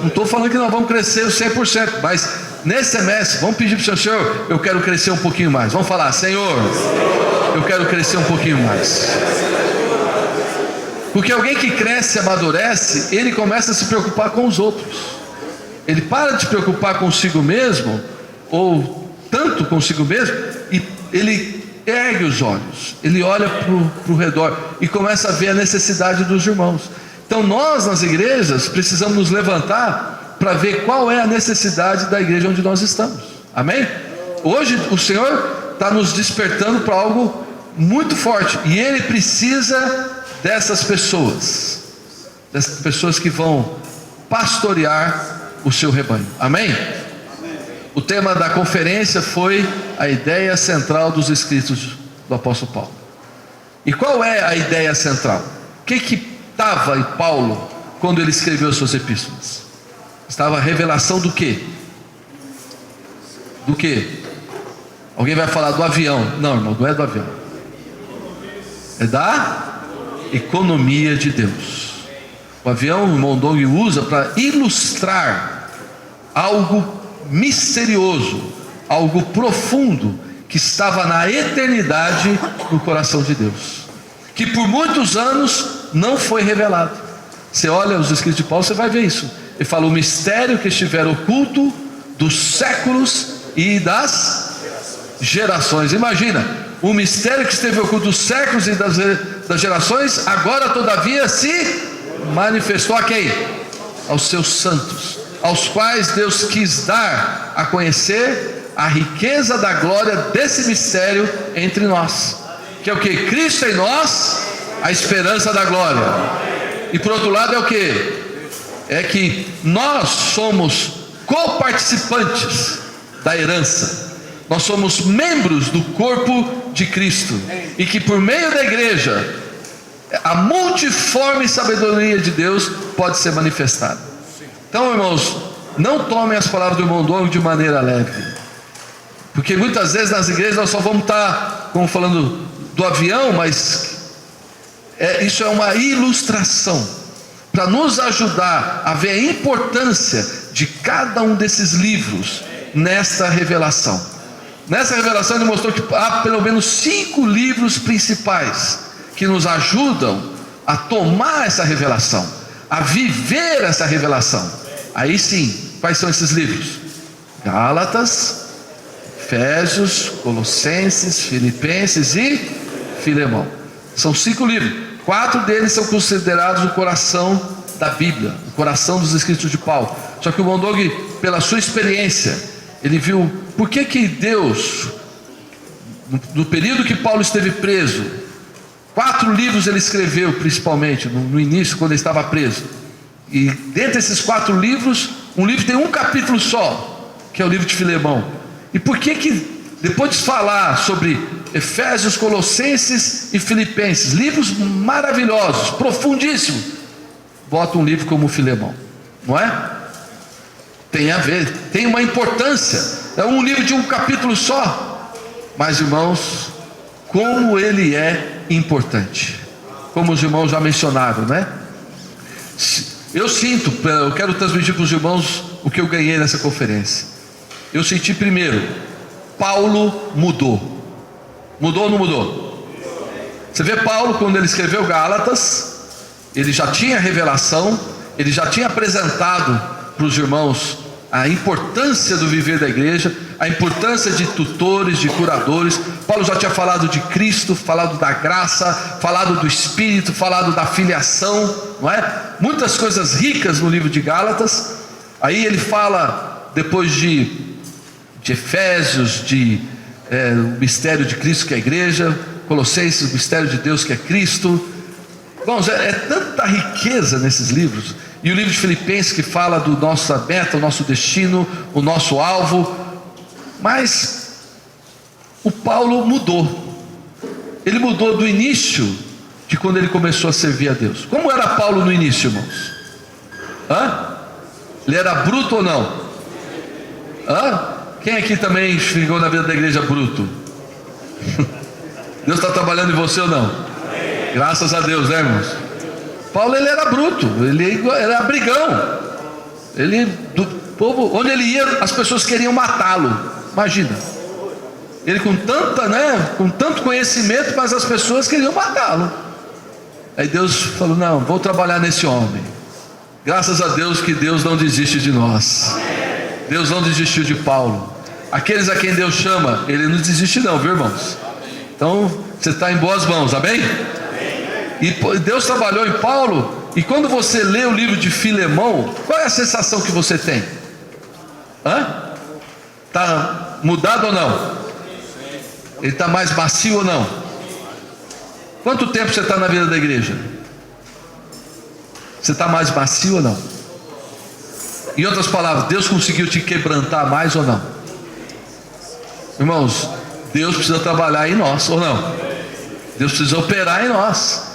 Não estou falando que nós vamos crescer 100%, mas nesse semestre, vamos pedir para o Senhor: eu quero crescer um pouquinho mais. Vamos falar: Senhor, eu quero crescer um pouquinho mais. Porque alguém que cresce e amadurece, ele começa a se preocupar com os outros. Ele para de se preocupar consigo mesmo, ou tanto consigo mesmo, e ele ergue os olhos, ele olha para o redor e começa a ver a necessidade dos irmãos. Então nós nas igrejas precisamos nos levantar para ver qual é a necessidade da igreja onde nós estamos, amém? Hoje o Senhor está nos despertando para algo muito forte, e Ele precisa dessas pessoas que vão pastorear o seu rebanho, amém? O tema da conferência foi a ideia central dos escritos do apóstolo Paulo. E qual é a ideia central? O que estava em Paulo quando ele escreveu as suas epístolas? Estava a revelação do quê? Do quê? Alguém vai falar do avião? Não, irmão, não é do avião. É da economia de Deus. O avião, o irmão Dong usa para ilustrar algo misterioso, algo profundo, que estava na eternidade no coração de Deus, que por muitos anos não foi revelado. Você olha os escritos de Paulo, você vai ver isso. Ele fala: o mistério que estiver oculto dos séculos e das gerações. Imagina, o mistério que esteve oculto dos séculos e das gerações, agora todavia se manifestou a quem? Aos seus santos, aos quais Deus quis dar a conhecer a riqueza da glória desse mistério entre nós, que é o que? Cristo em nós, a esperança da glória. E por outro lado é o que? É que nós somos coparticipantes da herança, nós somos membros do corpo de Cristo, e que por meio da igreja a multiforme sabedoria de Deus pode ser manifestada. Então, irmãos, não tomem as palavras do irmão Dong de maneira leve, porque muitas vezes nas igrejas nós só vamos estar, como falando do avião, mas isso é uma ilustração para nos ajudar a ver a importância de cada um desses livros nesta revelação. Nessa revelação ele mostrou que há pelo menos 5 livros principais que nos ajudam a tomar essa revelação, a viver essa revelação. Aí sim, quais são esses livros? Gálatas, Efésios, Colossenses, Filipenses e Filemão. São 5 livros. 4 deles são considerados o coração da Bíblia, o coração dos escritos de Paulo. Só que o Mondog, pela sua experiência, ele viu por que Deus, no período que Paulo esteve preso, 4 livros ele escreveu, principalmente no início, quando ele estava preso. E dentre esses 4 livros, um livro tem um capítulo só, que é o livro de Filemão. E por que depois de falar sobre Efésios, Colossenses e Filipenses, livros maravilhosos, profundíssimos, bota um livro como Filemão, não é? Tem a ver, tem uma importância. É um livro de um capítulo só, mas irmãos, como ele é importante, como os irmãos já mencionaram, né? Eu sinto, eu quero transmitir para os irmãos o que eu ganhei nessa conferência. Eu senti primeiro, Paulo mudou. Mudou ou não mudou? Você vê Paulo, quando ele escreveu Gálatas, ele já tinha revelação, ele já tinha apresentado para os irmãos a importância do viver da igreja, a importância de tutores, de curadores. Paulo já tinha falado de Cristo, falado da graça, falado do Espírito, falado da filiação, não é? Muitas coisas ricas no livro de Gálatas. Aí ele fala, depois de Efésios, o mistério de Cristo que é a igreja, Colossenses, o mistério de Deus que é Cristo. Irmãos, é tanta riqueza nesses livros. E o livro de Filipenses, que fala do nossa meta, o nosso destino, o nosso alvo. Mas o Paulo mudou. Ele mudou do início, de quando ele começou a servir a Deus. Como era Paulo no início, irmãos? Ele era bruto ou não? Quem aqui também ficou na vida da igreja bruto? Deus está trabalhando em você ou não? Graças a Deus, né, irmãos? Paulo, ele era bruto, ele era brigão. Do povo, onde ele ia, as pessoas queriam matá-lo. Imagina. Ele com tanto conhecimento, mas as pessoas queriam matá-lo. Aí Deus falou: não, vou trabalhar nesse homem. Graças a Deus que Deus não desiste de nós. Deus não desistiu de Paulo. Aqueles a quem Deus chama, Ele não desiste não, viu, irmãos? Então, você está em boas mãos, amém? E Deus trabalhou em Paulo. E quando você lê o livro de Filemão, qual é a sensação que você tem? Está mudado ou não? Ele está mais macio ou não? Quanto tempo você está na vida da igreja? Você está mais macio ou não? Em outras palavras, Deus conseguiu te quebrantar mais ou não? Irmãos, Deus precisa trabalhar em nós, ou não? Deus precisa operar em nós.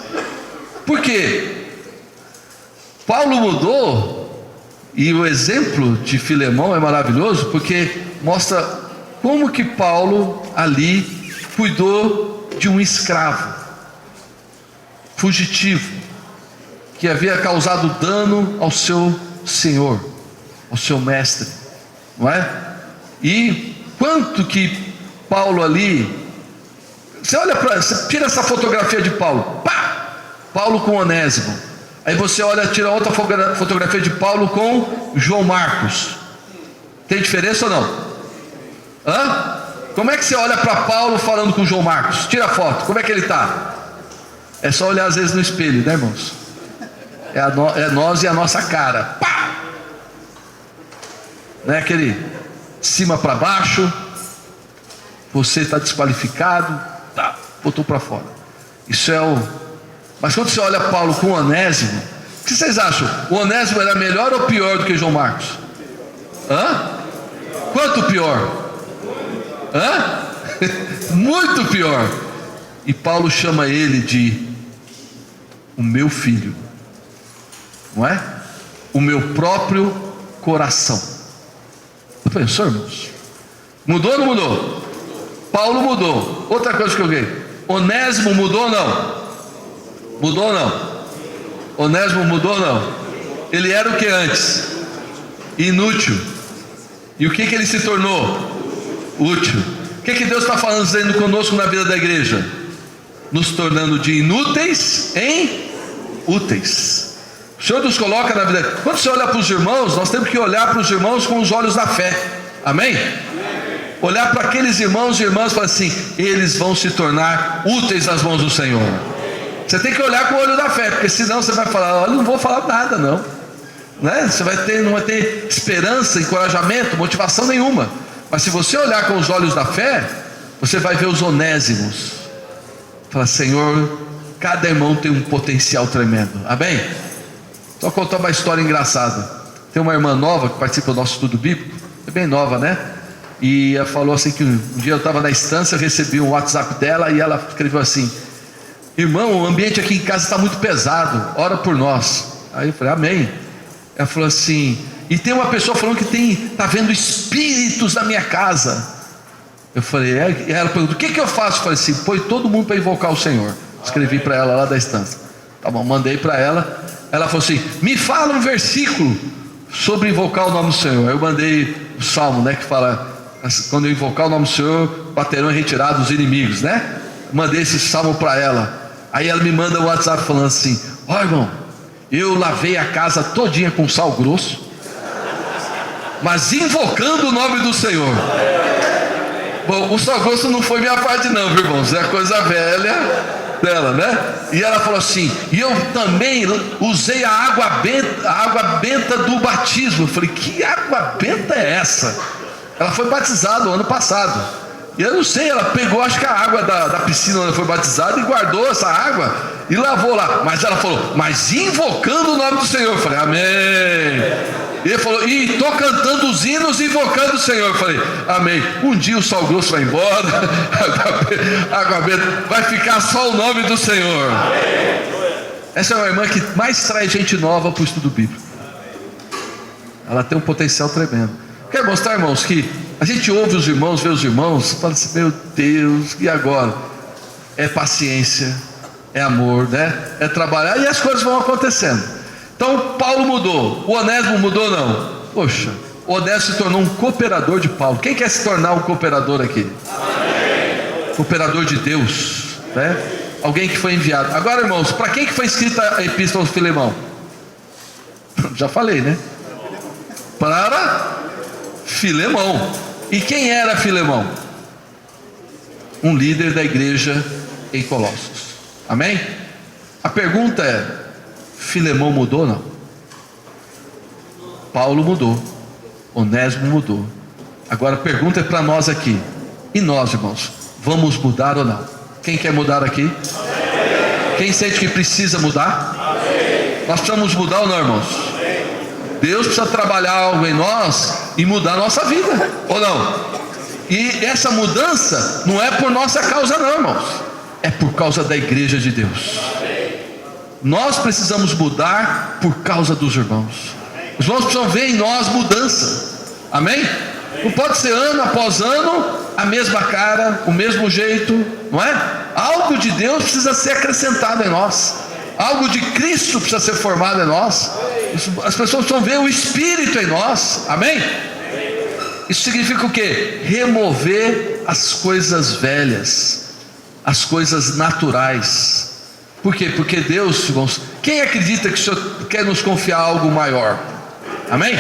Por quê? Paulo mudou, e o exemplo de Filemão é maravilhoso, porque mostra como que Paulo ali cuidou de um escravo fugitivo, que havia causado dano ao seu senhor, ao seu mestre, não é? E quanto que Paulo ali, você tira essa fotografia de Paulo, Paulo com Onésimo, aí você tira outra fotografia de Paulo com João Marcos, tem diferença ou não? Como é que você olha para Paulo falando com João Marcos? Tira a foto, como é que ele está? É só olhar às vezes no espelho, né, irmãos? É nós e a nossa cara, não é aquele de cima para baixo, você está desqualificado, botou para fora. Isso é Mas quando você olha Paulo com Onésimo, o que vocês acham? O Onésimo era melhor ou pior do que João Marcos? Quanto pior? Muito pior. E Paulo chama ele de o meu filho, não é? O meu próprio coração. Você pensou, irmãos? Mudou ou não mudou? Paulo mudou. Outra coisa que eu ganhei: Onésimo mudou ou não? Mudou ou não? Onésimo mudou ou não? Ele era o que antes? Inútil. E o que ele se tornou? Útil. O que Deus está dizendo conosco na vida da igreja? Nos tornando de inúteis em úteis. O Senhor nos coloca na vida. Quando você olha para os irmãos, nós temos que olhar para os irmãos com os olhos da fé. Amém? Olhar para aqueles irmãos e irmãs e falar assim: eles vão se tornar úteis nas mãos do Senhor. Você tem que olhar com o olho da fé, porque senão você vai falar: olha, não vou falar nada não, né? Você não vai ter esperança, encorajamento, motivação nenhuma. Mas se você olhar com os olhos da fé, você vai ver os Onésimos. Fala: Senhor, cada irmão tem um potencial tremendo. Amém? Só contar uma história engraçada. Tem uma irmã nova que participa do nosso estudo bíblico, é bem nova, né? E ela falou assim que um dia eu estava na estância, eu recebi um WhatsApp dela e ela escreveu assim: irmão, o ambiente aqui em casa está muito pesado, ora por nós. Aí eu falei: amém. Ela falou assim: e tem uma pessoa falando que está vendo espíritos na minha casa. Eu falei: e ela perguntou: o que eu faço? Eu falei assim: põe todo mundo para invocar o Senhor. Escrevi para ela lá da estância. Tá bom, mandei para ela. Ela falou assim: me fala um versículo sobre invocar o nome do Senhor. Eu mandei o salmo, né, que fala: quando eu invocar o nome do Senhor, baterão em retirada os inimigos, né? Mandei esse salmo para ela. Aí ela me manda o WhatsApp falando assim: ó, irmão, eu lavei a casa todinha com sal grosso, mas invocando o nome do Senhor. Bom, o sal grosso não foi minha parte não, viu, irmãos? É coisa velha dela, né? E ela falou assim: e eu também usei a água benta do batismo. Eu falei: que água benta é essa? Ela foi batizada o ano passado, e eu não sei, ela pegou, acho que a água da piscina onde ela foi batizada, e guardou essa água e lavou lá. Mas ela falou: mas invocando o nome do Senhor. Eu falei: amém. E ele falou: e estou cantando os hinos invocando o Senhor. Eu falei: amém. Um dia o sal grosso vai embora, a água benta, vai ficar só o nome do Senhor. Essa é uma irmã que mais traz gente nova para o estudo bíblico. Ela tem um potencial tremendo. Quero mostrar, irmãos, que a gente ouve os irmãos, vê os irmãos, fala assim: meu Deus, e agora? É paciência, é amor, né? É trabalhar, e as coisas vão acontecendo. Então Paulo mudou, o Onésimo mudou não? Poxa, o Onésimo se tornou um cooperador de Paulo. Quem quer se tornar um cooperador aqui? Amém. Cooperador de Deus, né? Alguém que foi enviado. Agora, irmãos, para quem que foi escrita a epístola aos Filemão? Já falei, né? Para Filemão. E quem era Filemão? Um líder da igreja em Colossos. Amém? A pergunta é: Filemão mudou ou não? Paulo mudou, Onésimo mudou. Agora a pergunta é para nós aqui: e nós, irmãos, vamos mudar ou não? Quem quer mudar aqui? Amém. Quem sente que precisa mudar? Amém. Nós precisamos mudar ou não, irmãos? Amém. Deus precisa trabalhar algo em nós e mudar a nossa vida, ou não? E essa mudança não é por nossa causa não, irmãos, é por causa da igreja de Deus. Nós precisamos mudar por causa dos irmãos. Os irmãos precisam ver em nós mudança. Amém? Não pode ser ano após ano a mesma cara, o mesmo jeito, não é? Algo de Deus precisa ser acrescentado em nós. Algo de Cristo precisa ser formado em nós. As pessoas precisam ver o Espírito em nós. Amém? Isso significa o quê? Remover as coisas velhas, as coisas naturais. Por quê? Porque Deus, irmãos, quem acredita que o Senhor quer nos confiar algo maior? Amém?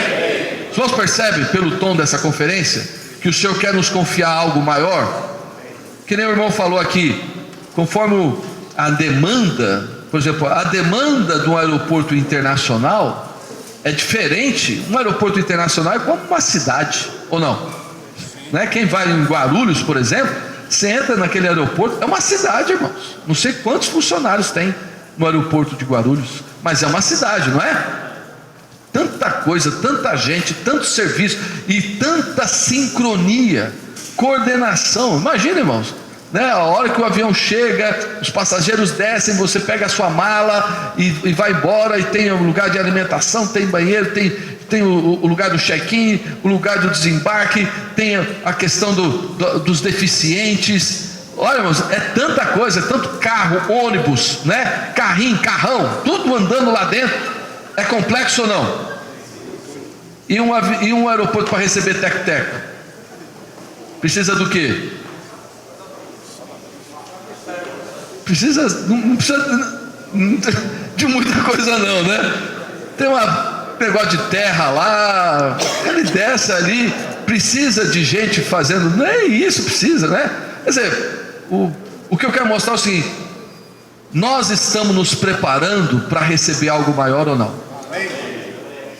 Os irmãos percebem pelo tom dessa conferência que o Senhor quer nos confiar algo maior? Que nem o irmão falou aqui, conforme a demanda, por exemplo, a demanda de um aeroporto internacional é diferente. Um aeroporto internacional é como uma cidade, ou não? Né? Quem vai em Guarulhos, por exemplo, você entra naquele aeroporto, é uma cidade, irmãos. Não sei quantos funcionários tem no aeroporto de Guarulhos, mas é uma cidade, não é? Tanta coisa, tanta gente, tanto serviço e tanta sincronia, coordenação. Imagina, irmãos, né? A hora que o avião chega, os passageiros descem, você pega a sua mala e vai embora, e tem um lugar de alimentação, tem banheiro, tem o lugar do check-in, o lugar do desembarque, tem a questão dos deficientes. Olha, irmãos, é tanta coisa, é tanto carro, ônibus, né? Carrinho, carrão, tudo andando lá dentro. É complexo ou não? E um aeroporto para receber teco-teco? Precisa do quê? Não precisa de muita coisa não, né? Tem negócio de terra lá, ele desce ali, precisa de gente fazendo, não é isso, precisa, né? Quer dizer, o que eu quero mostrar é o seguinte: nós estamos nos preparando para receber algo maior ou não? Amém.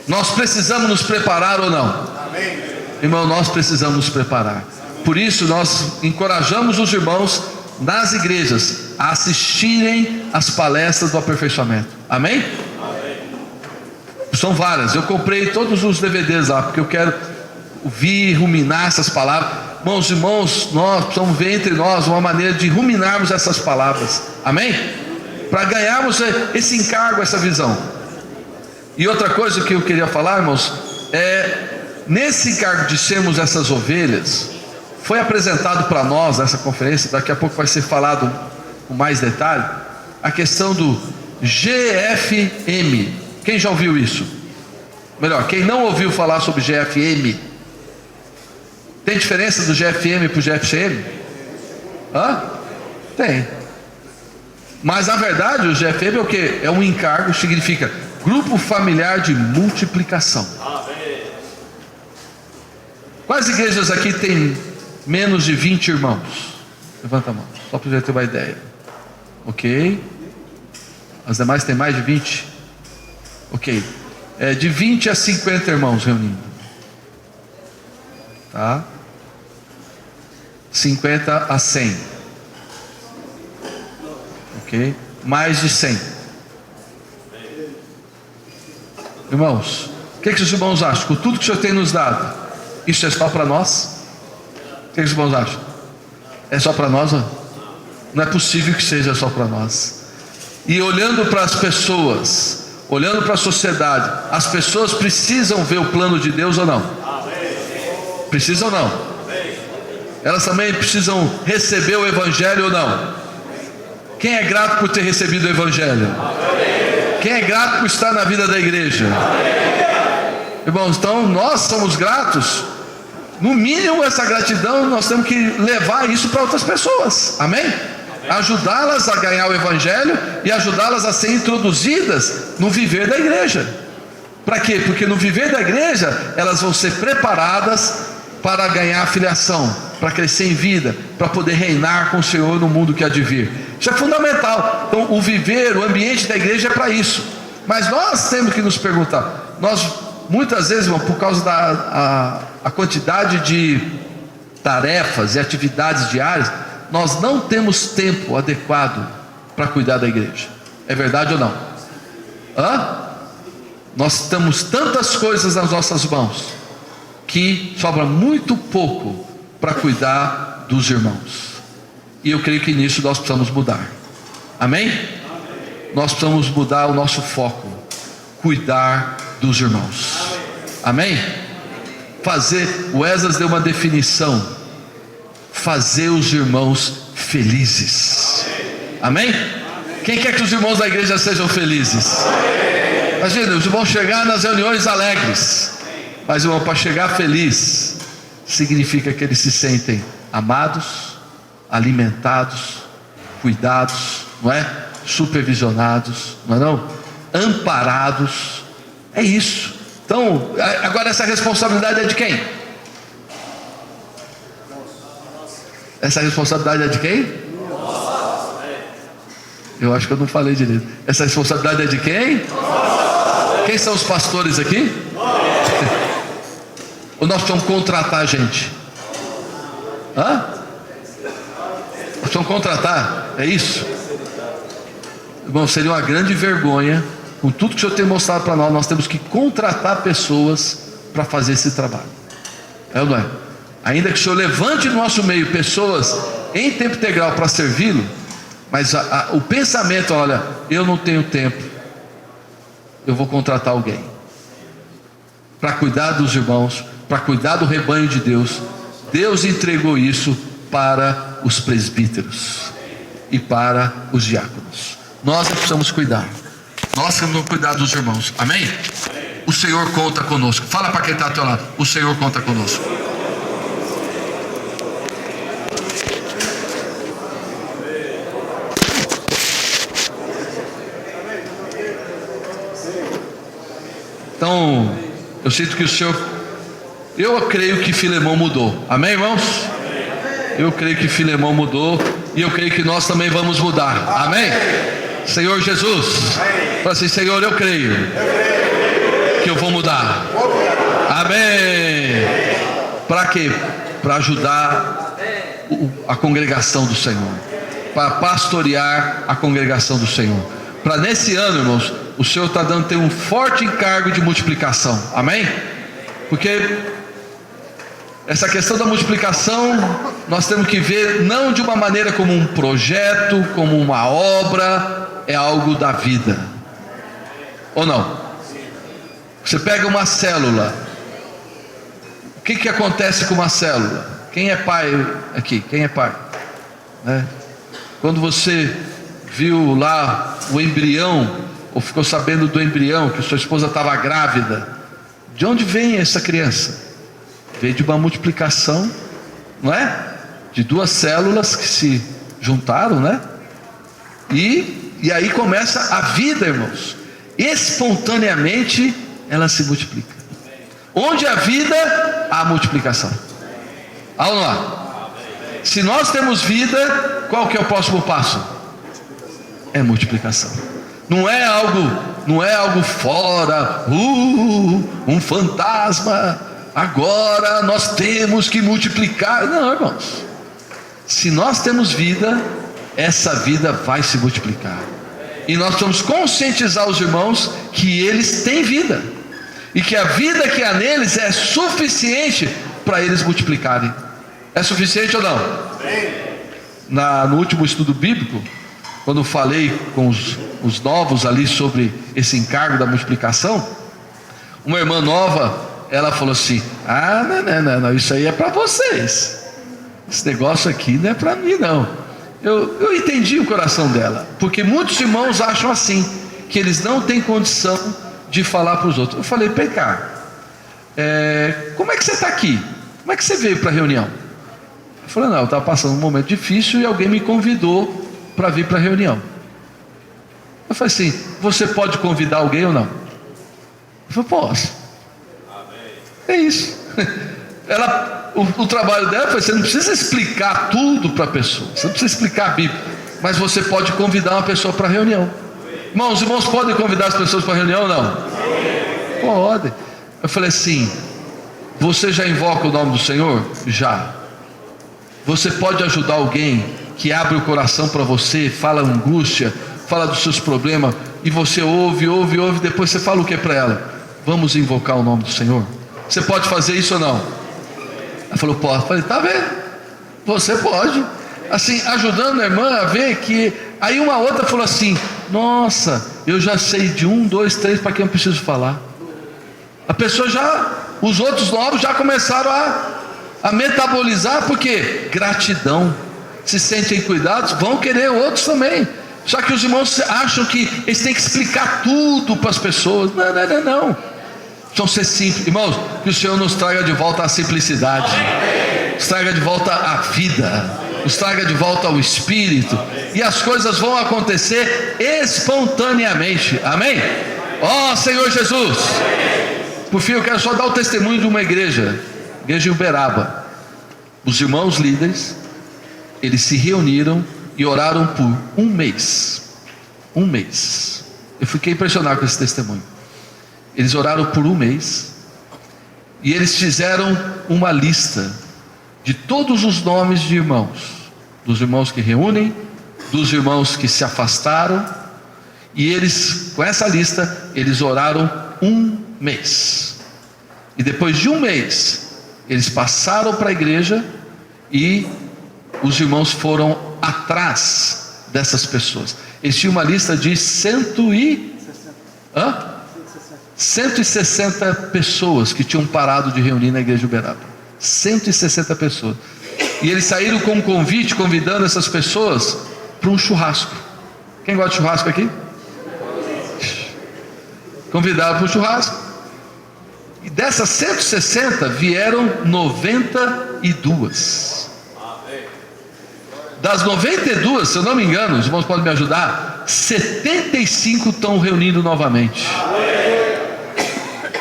Nós precisamos nos preparar ou não? Amém. Irmão, nós precisamos nos preparar. Por isso nós encorajamos os irmãos nas igrejas a assistirem às palestras do aperfeiçoamento. Amém? São várias, eu comprei todos os DVDs lá, porque eu quero ouvir, ruminar essas palavras. Irmãos, nós precisamos ver entre nós uma maneira de ruminarmos essas palavras. Amém? Para ganharmos esse encargo, essa visão. E outra coisa que eu queria falar, irmãos, nesse encargo de sermos essas ovelhas, foi apresentado para nós nessa conferência, daqui a pouco vai ser falado com mais detalhe, a questão GFM. Quem já ouviu isso? Melhor, quem não ouviu falar sobre GFM? Tem diferença do GFM para o GFCM? Hã? Tem. Mas na verdade o GFM é o quê? É um encargo, significa Grupo Familiar de Multiplicação. Quais igrejas aqui tem menos de 20 irmãos? Levanta a mão, só para você ter uma ideia. Ok. As demais têm mais de 20? Ok. É de 20 a 50 irmãos reunindo. Tá? 50 a 100. Ok? Mais de 100. Irmãos, o que os irmãos acham? Com tudo que o Senhor tem nos dado, isso é só para nós? O que os irmãos acham? É só para nós? Ó? Não é possível que seja só para nós. E olhando para as pessoas, olhando para a sociedade, as pessoas precisam ver o plano de Deus ou não? Precisam ou não? Elas também precisam receber o Evangelho ou não? Quem é grato por ter recebido o Evangelho? Quem é grato por estar na vida da igreja? Irmãos, então nós somos gratos. No mínimo essa gratidão nós temos que levar isso para outras pessoas. Amém? Ajudá-las a ganhar o Evangelho e ajudá-las a ser introduzidas no viver da igreja. Para quê? Porque no viver da igreja elas vão ser preparadas para ganhar a filiação, para crescer em vida, para poder reinar com o Senhor no mundo que há de vir. Isso é fundamental. Então o viver, o ambiente da igreja é para isso. Mas nós temos que nos perguntar, nós muitas vezes, irmão, por causa da quantidade de tarefas e atividades diárias, nós não temos tempo adequado para cuidar da igreja. É verdade ou não? Hã? Nós temos tantas coisas nas nossas mãos que sobra muito pouco para cuidar dos irmãos. E eu creio que nisso nós precisamos mudar. Amém? Nós precisamos mudar o nosso foco, cuidar dos irmãos. Amém? Fazer, o Esdras deu uma definição: fazer os irmãos felizes. Amém? Quem quer que os irmãos da igreja sejam felizes? Imagina, os irmãos chegar nas reuniões alegres. Mas, irmão, para chegar feliz significa que eles se sentem amados, alimentados, cuidados, não é? Supervisionados, não é não? Amparados. É isso. Então, agora essa responsabilidade é de quem? Essa responsabilidade é de quem? Eu acho que eu não falei direito. Essa responsabilidade é de quem? Quem são os pastores aqui? Ou nós precisamos contratar gente? Hã? Nós precisamos contratar, é isso? Irmão, seria uma grande vergonha. Com tudo que o Senhor tem mostrado para nós, nós temos que contratar pessoas para fazer esse trabalho. É ou não é? Ainda que o Senhor levante no nosso meio pessoas em tempo integral para servi-lo, mas o pensamento, olha, eu não tenho tempo, eu vou contratar alguém para cuidar dos irmãos, para cuidar do rebanho de Deus. Deus entregou isso para os presbíteros e para os diáconos. Nós precisamos cuidar. Nós temos que cuidar dos irmãos. Amém? O Senhor conta conosco. Fala para quem está ao teu lado: o Senhor conta conosco. Então, eu sinto que o Senhor, eu creio que Filemão mudou. Amém, irmãos? Eu creio que Filemão mudou e eu creio que nós também vamos mudar. Amém? Senhor Jesus, fala assim: Senhor, eu creio que eu vou mudar. Amém. Para quê? Para ajudar a congregação do Senhor, para pastorear a congregação do Senhor. Para nesse ano, irmãos, o Senhor está dando um forte encargo de multiplicação. Amém? Porque essa questão da multiplicação nós temos que ver não de uma maneira como um projeto, como uma obra. É algo da vida. Ou não? Você pega uma célula. O que acontece com uma célula? Quem é pai aqui? Quem é pai? Né? Quando você viu lá o embrião, ou ficou sabendo do embrião, que sua esposa estava grávida. De onde vem essa criança? Veio de uma multiplicação, não é? De duas células que se juntaram, né? E aí começa a vida, irmãos. Espontaneamente ela se multiplica. Onde há vida, há multiplicação. Há ou não há? Se nós temos vida, qual que é o próximo passo? É multiplicação. Não é algo fora, um fantasma, agora nós temos que multiplicar. Não, irmãos. Se nós temos vida, essa vida vai se multiplicar. E nós precisamos conscientizar os irmãos que eles têm vida. E que a vida que há neles é suficiente para eles multiplicarem. É suficiente ou não? No último estudo bíblico, quando falei com os novos ali sobre esse encargo da multiplicação, uma irmã nova, ela falou assim: não, isso aí é para vocês. Esse negócio aqui não é para mim, não. Eu entendi o coração dela, porque muitos irmãos acham assim, que eles não têm condição de falar para os outros. Eu falei: vem cá, como é que você está aqui? Como é que você veio para a reunião? Eu falei: não, eu estava passando um momento difícil e alguém me convidou para vir para a reunião. Eu falei assim: você pode convidar alguém ou não? Eu falei: posso. É isso. O trabalho dela foi: você não precisa explicar tudo para a pessoa, você não precisa explicar a Bíblia, mas você pode convidar uma pessoa para a reunião. Os irmãos podem convidar as pessoas para a reunião ou não? Podem. Eu falei assim: você já invoca o nome do Senhor? Já. Você pode ajudar alguém que abre o coração para você, fala angústia, fala dos seus problemas, e você ouve, depois você fala o que para ela? Vamos invocar o nome do Senhor? Você pode fazer isso ou não? Ela falou: posso. Eu falei: tá vendo? Você pode. Assim, ajudando a irmã a ver que... Aí uma outra falou assim: nossa, eu já sei de 1, 2, 3 para quem eu preciso falar. A pessoa os outros novos já começaram a metabolizar, porque gratidão, se sentem cuidados, vão querer outros também. Só que os irmãos acham que eles têm que explicar tudo para as pessoas. Não. Precisam ser simples. Irmãos, que o Senhor nos traga de volta a simplicidade, nos traga de volta a vida, nos traga de volta ao Espírito, e as coisas vão acontecer espontaneamente. Amém? Ó Senhor Jesus. Por fim, eu quero só dar o testemunho de uma igreja em Uberaba. Os irmãos líderes, eles se reuniram e oraram por um mês. Eu fiquei impressionado com esse testemunho. Eles oraram por um mês, e eles fizeram uma lista de todos os nomes de irmãos, dos irmãos que reúnem, dos irmãos que se afastaram, e eles, com essa lista, eles oraram um mês. E depois de um mês, eles passaram para a igreja, e os irmãos foram atrás dessas pessoas. Eles tinham uma lista de 160 pessoas que tinham parado de reunir na igreja de Uberaba. 160 pessoas. E eles saíram com um convite, convidando essas pessoas para um churrasco. Quem gosta de churrasco aqui? Convidaram para o churrasco. E dessas 160 vieram 92. Das 92, se eu não me engano, os irmãos podem me ajudar, 75 estão reunindo novamente.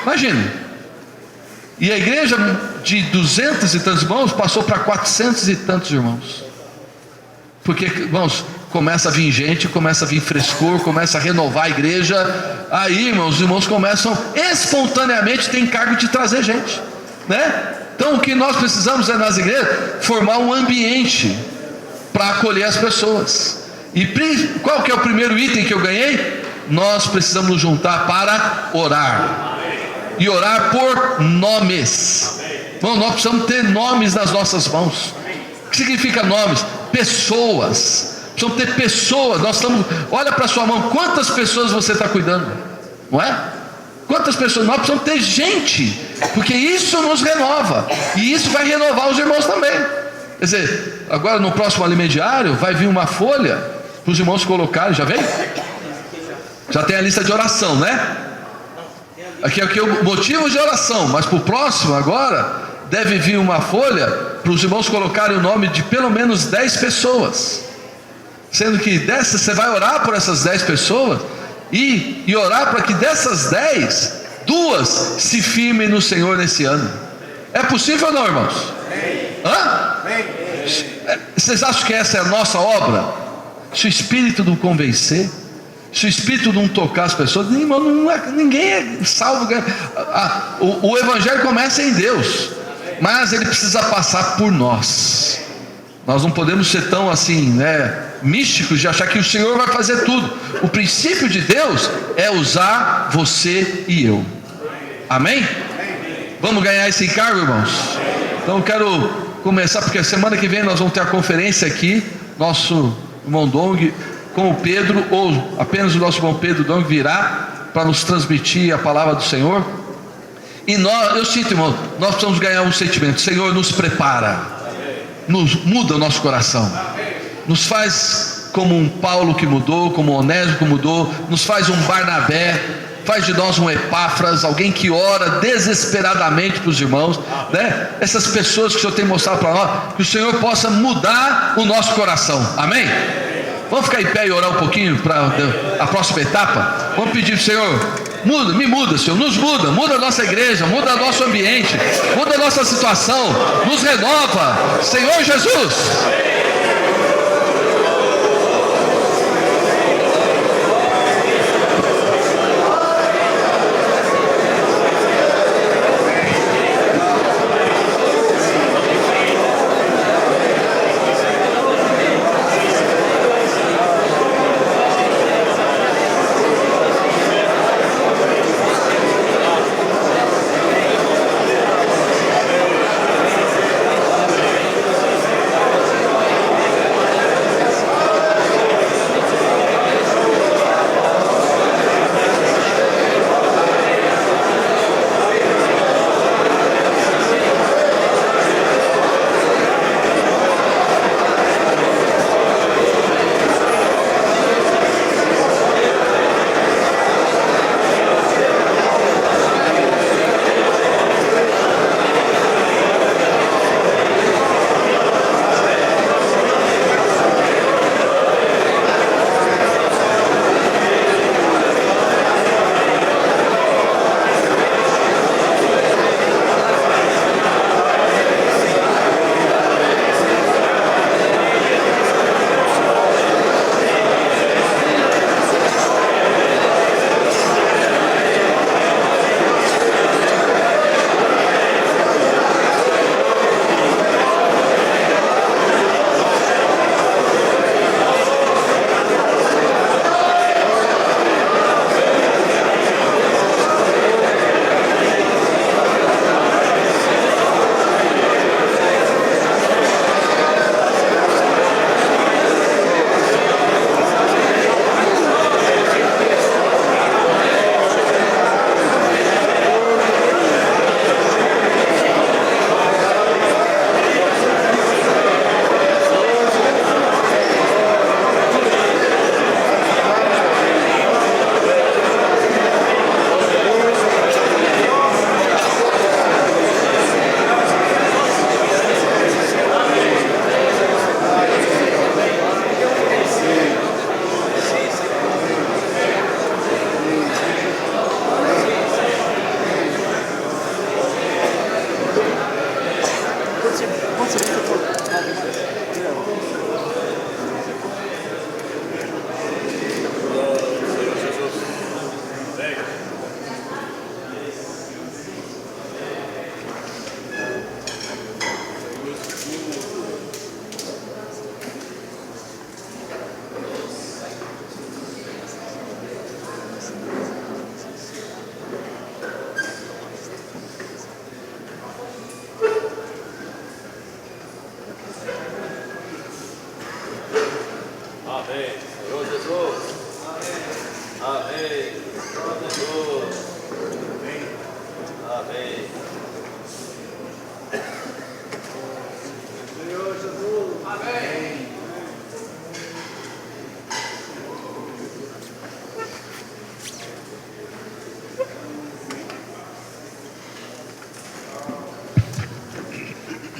Imagine. E a igreja de 200 e tantos irmãos passou para 400 e tantos irmãos. Porque, irmãos, começa a vir gente, começa a vir frescor, começa a renovar a igreja. Aí, irmãos, os irmãos começam espontaneamente, tem encargo de trazer gente, né? Então o que nós precisamos é, nas igrejas, formar um ambiente para acolher as pessoas. E qual que é o primeiro item que eu ganhei? Nós precisamos nos juntar para orar. E orar por nomes. Bom, nós precisamos ter nomes nas nossas mãos. O que significa nomes? Pessoas. Precisamos ter pessoas. Olha para a sua mão, quantas pessoas você está cuidando? Não é? Quantas pessoas? Nós precisamos ter gente, porque isso nos renova, e isso vai renovar os irmãos também. Quer dizer, agora no próximo alimento diário vai vir uma folha para os irmãos colocarem, já veio? Já tem a lista de oração, né? Aqui é o motivo de oração, mas para o próximo agora, deve vir uma folha para os irmãos colocarem o nome de pelo menos 10 pessoas. Sendo que dessas, você vai orar por essas 10 pessoas e orar para que dessas 10, 2 se firmem no Senhor nesse ano. É possível ou não, irmãos? Hã? Vocês acham que essa é a nossa obra? Se o Espírito não convencer, se o Espírito não tocar as pessoas, ninguém é salvo. O Evangelho começa em Deus, mas ele precisa passar por nós. Nós não podemos ser tão assim, né, místicos de achar que o Senhor vai fazer tudo. O princípio de Deus é usar você e eu. Amém? Vamos ganhar esse encargo, irmãos? Então eu quero começar, porque semana que vem nós vamos ter a conferência aqui. Nosso irmão Dong com o Pedro, ou apenas o nosso irmão Pedro Dong virá para nos transmitir a palavra do Senhor. E eu sinto, irmão, nós precisamos ganhar um sentimento. Senhor, nos prepara, muda o nosso coração, nos faz como um Paulo que mudou, como um Onésimo que mudou, nos faz um Barnabé, faz de nós um Epáfras, alguém que ora desesperadamente para os irmãos, né? Essas pessoas que o Senhor tem mostrado para nós, que o Senhor possa mudar o nosso coração. Amém? Vamos ficar em pé e orar um pouquinho para a próxima etapa. Vamos pedir para o Senhor: me muda, Senhor, nos muda a nossa igreja, muda o nosso ambiente, muda a nossa situação, nos renova, Senhor Jesus.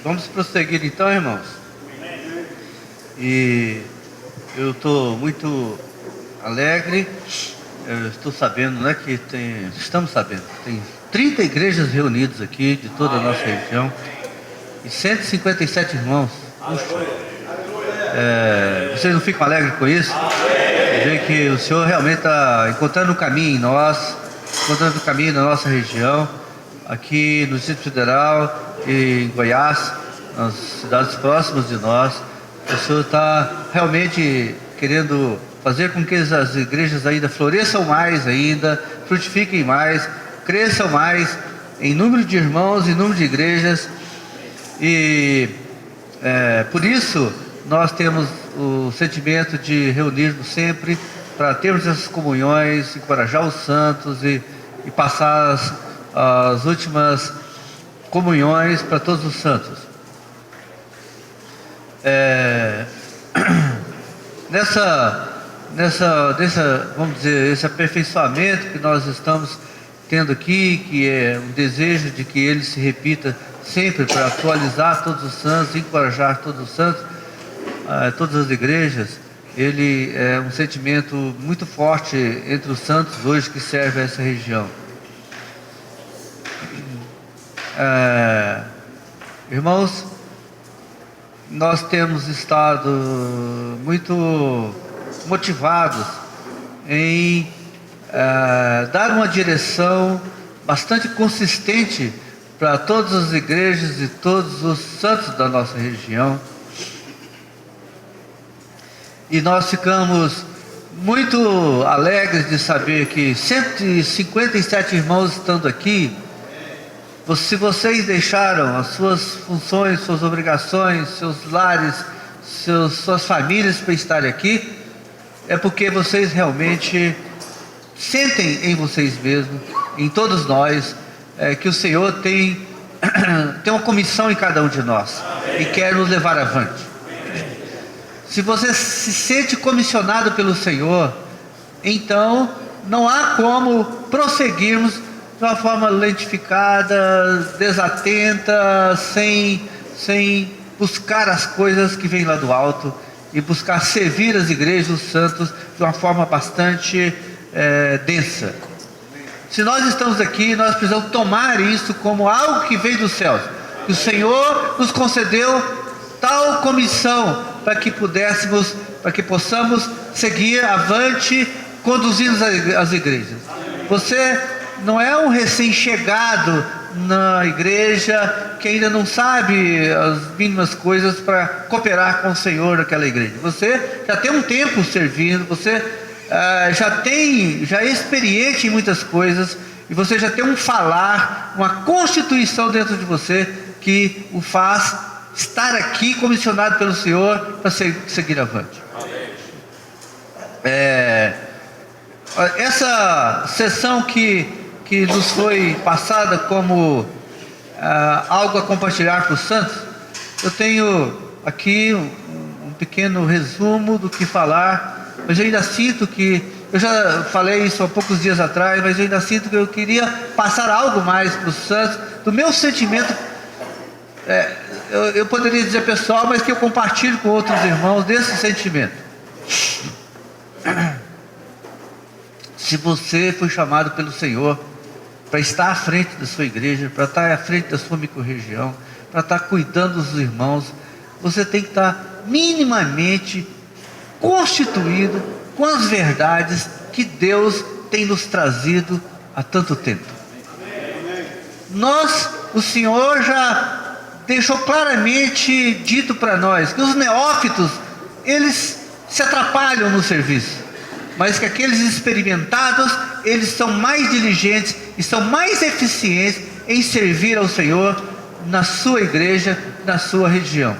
Vamos prosseguir então, irmãos. E eu estou muito alegre. Eu estou sabendo, né, que estamos sabendo, tem 30 igrejas reunidas aqui de toda a nossa região e 157 irmãos. Puxa. Vocês não ficam alegres com isso? Ver que o Senhor realmente está encontrando o caminho em nós, encontrando o caminho na nossa região, aqui no Distrito Federal e em Goiás, nas cidades próximas de nós. O Senhor está realmente querendo fazer com que as igrejas ainda floresçam mais ainda, frutifiquem mais, cresçam mais em número de irmãos, em número de igrejas. E por isso nós temos o sentimento de reunirmos sempre para termos essas comunhões, encorajar os santos e passar as últimas comunhões para todos os santos. Vamos dizer, esse aperfeiçoamento que nós estamos tendo aqui, que é um desejo de que ele se repita sempre para atualizar todos os santos, encorajar todos os santos, todas as igrejas, ele é um sentimento muito forte entre os santos hoje que servem a essa região. Irmãos, nós temos estado muito motivados em dar uma direção bastante consistente para todas as igrejas e todos os santos da nossa região. E nós ficamos muito alegres de saber que 157 irmãos estando aqui, se vocês deixaram as suas funções, suas obrigações, seus lares, suas famílias para estarem aqui, é porque vocês realmente sentem em vocês mesmos, em todos nós, que o Senhor tem uma comissão em cada um de nós e quer nos levar avante. Se você se sente comissionado pelo Senhor, então não há como prosseguirmos de uma forma lentificada, desatenta, sem buscar as coisas que vêm lá do alto e buscar servir as igrejas, os santos, de uma forma bastante densa. Se nós estamos aqui, nós precisamos tomar isso como algo que veio dos céus. O Senhor nos concedeu tal comissão para que possamos seguir avante, conduzindo as igrejas. Você não é um recém-chegado na igreja que ainda não sabe as mínimas coisas para cooperar com o Senhor naquela igreja. Você já tem um tempo servindo, você já é experiente em muitas coisas, e você já tem um falar, uma constituição dentro de você que o faz estar aqui comissionado pelo Senhor para seguir avante. Essa sessão que nos foi passada como algo a compartilhar para os santos, eu tenho aqui um pequeno resumo do que falar, mas eu ainda sinto que, eu já falei isso há poucos dias atrás, mas eu ainda sinto que eu queria passar algo mais para os santos, do meu sentimento, eu poderia dizer pessoal, mas que eu compartilho com outros irmãos desse sentimento. Se você foi chamado pelo Senhor para estar à frente da sua igreja, para estar à frente da sua microrregião, para estar cuidando dos irmãos, você tem que estar minimamente constituído com as verdades que Deus tem nos trazido há tanto tempo. O Senhor já deixou claramente dito para nós que os neófitos, eles se atrapalham no serviço, mas que aqueles experimentados, eles são mais diligentes e são mais eficientes em servir ao Senhor na sua igreja, na sua região.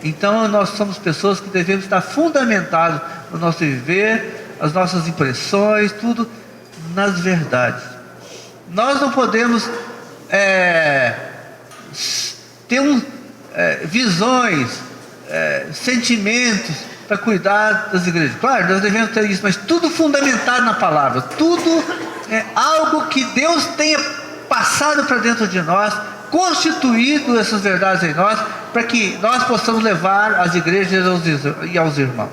Então nós somos pessoas que devemos estar fundamentados no nosso viver, as nossas impressões, tudo nas verdades. Nós não podemos ter visões, sentimentos para cuidar das igrejas. Claro, nós devemos ter isso, mas tudo fundamentado na palavra, tudo é algo que Deus tenha passado para dentro de nós constituído essas verdades em nós, para que nós possamos levar às igrejas e aos irmãos.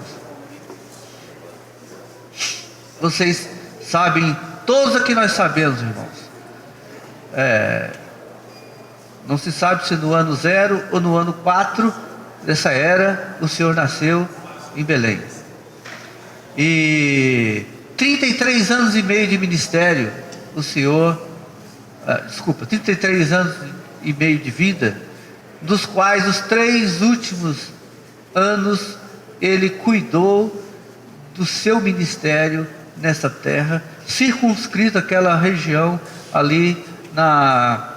Vocês sabem, todos aqui nós sabemos, irmãos, não se sabe se no ano 0 ou no ano 4 dessa era o Senhor nasceu em Belém. E 33 anos e meio de ministério, o Senhor, 33 anos e meio de vida, dos quais os 3 últimos anos ele cuidou do seu ministério nessa terra, circunscrito aquela região ali na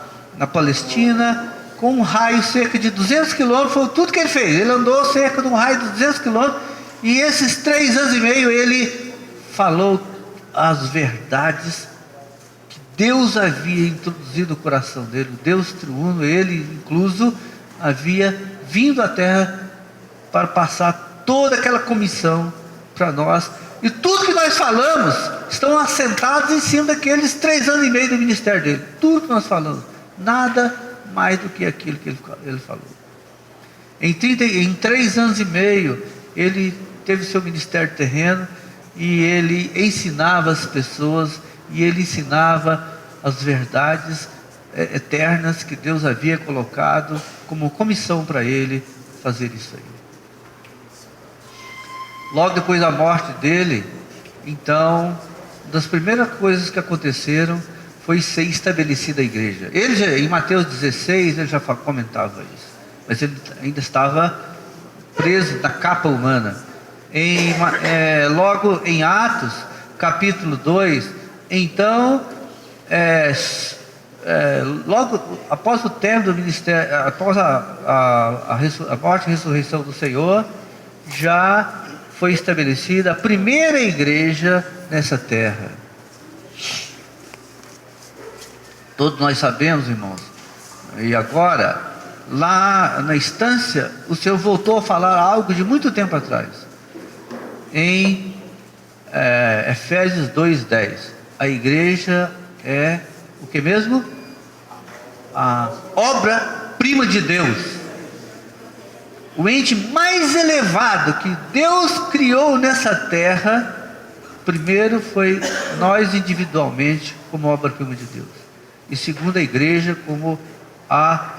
Palestina, com um raio cerca de 200 quilômetros, foi tudo que ele fez. Ele andou cerca de um raio de 200 quilômetros, e esses 3 anos e meio ele falou as verdades que Deus havia introduzido no coração dele. O Deus triuno, ele incluso, havia vindo à terra para passar toda aquela comissão para nós. E tudo que nós falamos estão assentados em cima daqueles 3 anos e meio do ministério dele. Tudo que nós falamos, nada mais do que aquilo que ele falou. Em 3 anos e meio, ele teve seu ministério terreno, e ele ensinava as pessoas, e ele ensinava as verdades eternas que Deus havia colocado como comissão para ele fazer isso aí. Logo depois da morte dele, então, uma das primeiras coisas que aconteceram foi ser estabelecida a igreja. Ele já, em Mateus 16, ele já comentava isso, mas ele ainda estava preso na capa humana. Logo em Atos, capítulo 2, então, logo após o término do ministério, após a morte e ressurreição do Senhor, já foi estabelecida a primeira igreja nessa terra. Todos nós sabemos, irmãos, e agora, lá na instância, o Senhor voltou a falar algo de muito tempo atrás. Em Efésios 2:10, a igreja o que mesmo? A obra-prima de Deus, o ente mais elevado que Deus criou nessa terra. Primeiro foi nós individualmente como obra-prima de Deus, e segundo a igreja como a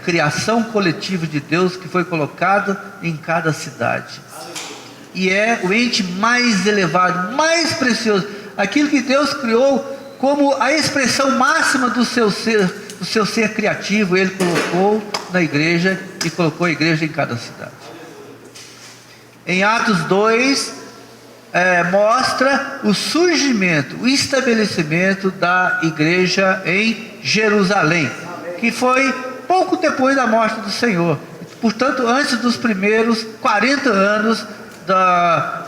criação coletiva de Deus que foi colocado em cada cidade. E é o ente mais elevado, mais precioso, aquilo que Deus criou como a expressão máxima do seu ser criativo. Ele colocou na igreja, e colocou a igreja em cada cidade. Em Atos 2, mostra o surgimento, o estabelecimento da igreja em Jerusalém, que foi pouco depois da morte do Senhor, portanto antes dos primeiros 40 anos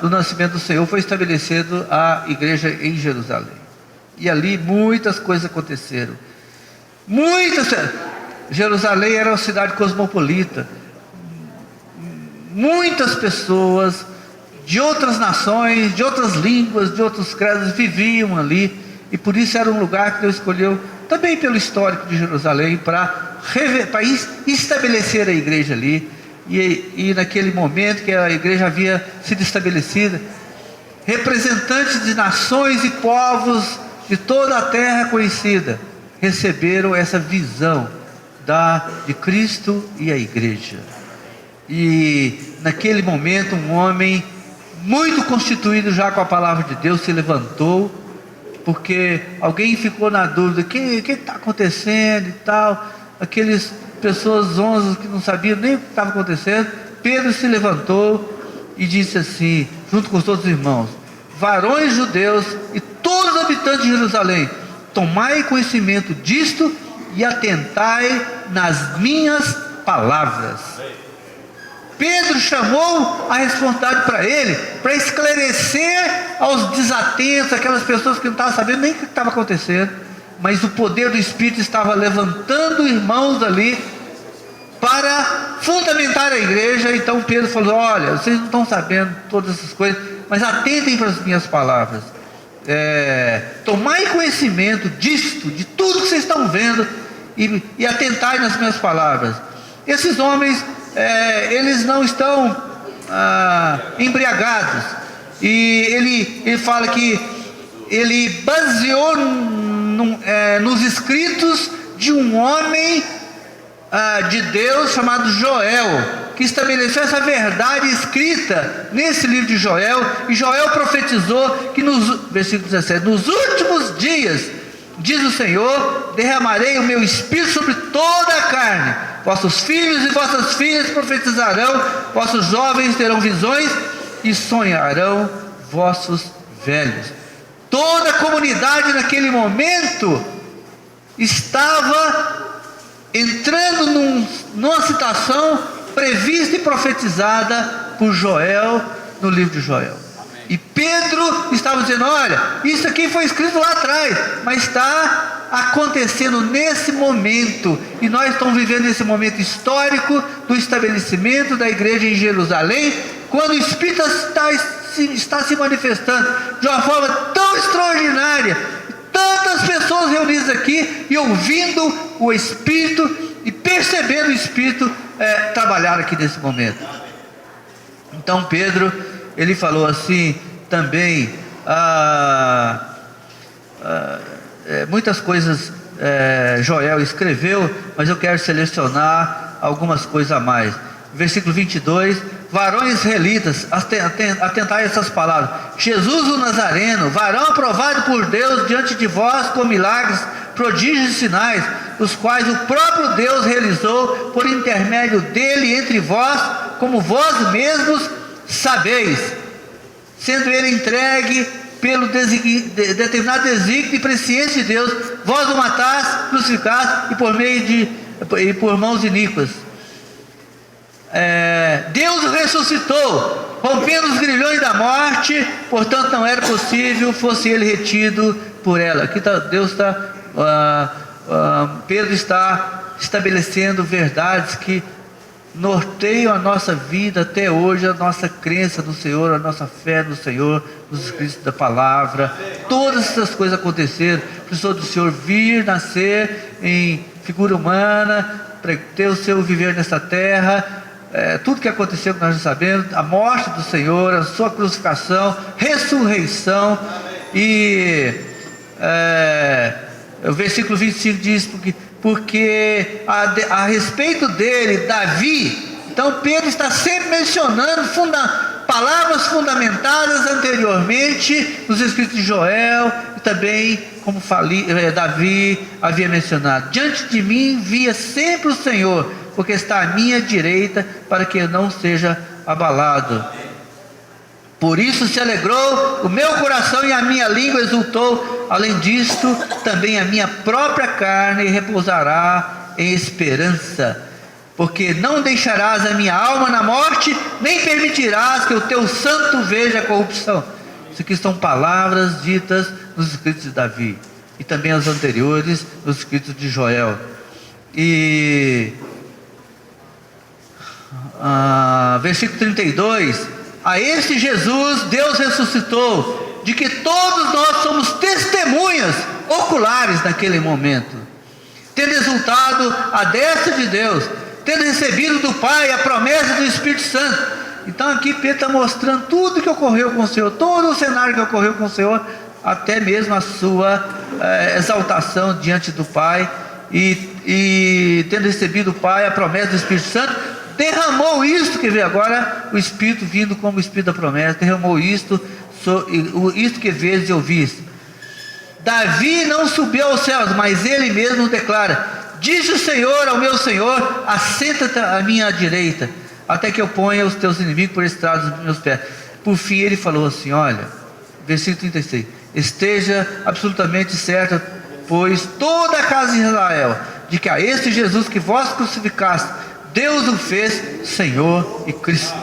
do nascimento do Senhor, foi estabelecida a igreja em Jerusalém. E ali muitas coisas aconteceram. Jerusalém era uma cidade cosmopolita. Muitas pessoas de outras nações, de outras línguas, de outros credos viviam ali, e por isso era um lugar que Deus escolheu, também pelo histórico de Jerusalém, para estabelecer a igreja ali. E naquele momento que a igreja havia sido estabelecida, representantes de nações e povos de toda a terra conhecida receberam essa visão de Cristo e a igreja. E naquele momento um homem muito constituído já com a palavra de Deus se levantou, porque alguém ficou na dúvida: o que está acontecendo e tal. Aqueles pessoas zonzas que não sabiam nem o que estava acontecendo. Pedro se levantou e disse assim, junto com os outros irmãos: varões judeus e todos os habitantes de Jerusalém, tomai conhecimento disto e atentai nas minhas palavras. Pedro chamou a responsabilidade para ele, para esclarecer aos desatentos, aquelas pessoas que não estavam sabendo nem o que estava acontecendo, mas o poder do Espírito estava levantando irmãos ali para fundamentar a igreja. Então Pedro falou: olha, vocês não estão sabendo todas essas coisas, mas atentem para as minhas palavras. Tomai conhecimento disto, de tudo que vocês estão vendo, e atentai nas minhas palavras. Esses homens, eles não estão embriagados. E ele fala que ele baseou nos escritos de um homem de Deus chamado Joel, que estabeleceu essa verdade escrita nesse livro de Joel. E Joel profetizou que versículo 17, nos últimos dias, diz o Senhor, derramarei o meu espírito sobre toda a carne. Vossos filhos e vossas filhas profetizarão, vossos jovens terão visões e sonharão vossos velhos. Toda a comunidade naquele momento estava entrando numa situação prevista e profetizada por Joel no livro de Joel. E Pedro estava dizendo, olha, isso aqui foi escrito lá atrás, mas está acontecendo nesse momento, e nós estamos vivendo esse momento histórico do estabelecimento da igreja em Jerusalém, quando o Espírito está se manifestando de uma forma tão extraordinária, tantas pessoas reunidas aqui e ouvindo o Espírito e percebendo o Espírito trabalhar aqui nesse momento. Então Pedro, ele falou assim também, muitas coisas Joel escreveu, mas eu quero selecionar algumas coisas a mais. Versículo 22, varões israelitas, atentai a essas palavras. Jesus o Nazareno, varão aprovado por Deus diante de vós com milagres, prodígios e sinais, os quais o próprio Deus realizou por intermédio dele entre vós, como vós mesmos sabeis, sendo ele entregue pelo determinado desígnio e presciência de Deus, vós o mataste, crucificaste, e por mãos iníquas. Deus o ressuscitou, rompendo os grilhões da morte, portanto não era possível fosse ele retido por ela. Aqui Pedro está estabelecendo verdades que norteiam a nossa vida até hoje, a nossa crença no Senhor, a nossa fé no Senhor, nos escritos da palavra. Todas essas coisas aconteceram. Precisou do Senhor vir, nascer em figura humana, ter o seu viver nessa terra. Tudo que aconteceu que nós já sabemos, a morte do Senhor, a sua crucificação, ressurreição. E o versículo 25 diz, porque a respeito dele, Davi, então Pedro está sempre mencionando palavras fundamentadas anteriormente nos escritos de Joel, e também como Davi havia mencionado, diante de mim via sempre o Senhor, porque está à minha direita, para que eu não seja abalado. Por isso se alegrou o meu coração e a minha língua exultou. Além disto, também a minha própria carne repousará em esperança, porque não deixarás a minha alma na morte, nem permitirás que o teu santo veja a corrupção. Isso aqui são palavras ditas nos escritos de Davi, e também as anteriores nos escritos de Joel. E versículo 32, a este Jesus Deus ressuscitou, de que todos nós somos testemunhas oculares naquele momento, tendo exultado à destra de Deus, tendo recebido do Pai a promessa do Espírito Santo. Então aqui Pedro está mostrando tudo que ocorreu com o Senhor, todo o cenário que ocorreu com o Senhor, até mesmo a sua exaltação diante do Pai, e tendo recebido do Pai a promessa do Espírito Santo, derramou isto, quer ver agora o Espírito vindo como o Espírito da promessa, derramou isto que vês e ouvis. Davi não subiu aos céus, mas ele mesmo declara: disse o Senhor ao meu Senhor, assenta-te à minha direita, até que eu ponha os teus inimigos por estrados dos meus pés. Por fim ele falou assim, olha, versículo 36, esteja absolutamente certa, pois toda a casa de Israel, de que a este Jesus que vós crucificaste, Deus o fez Senhor e Cristo.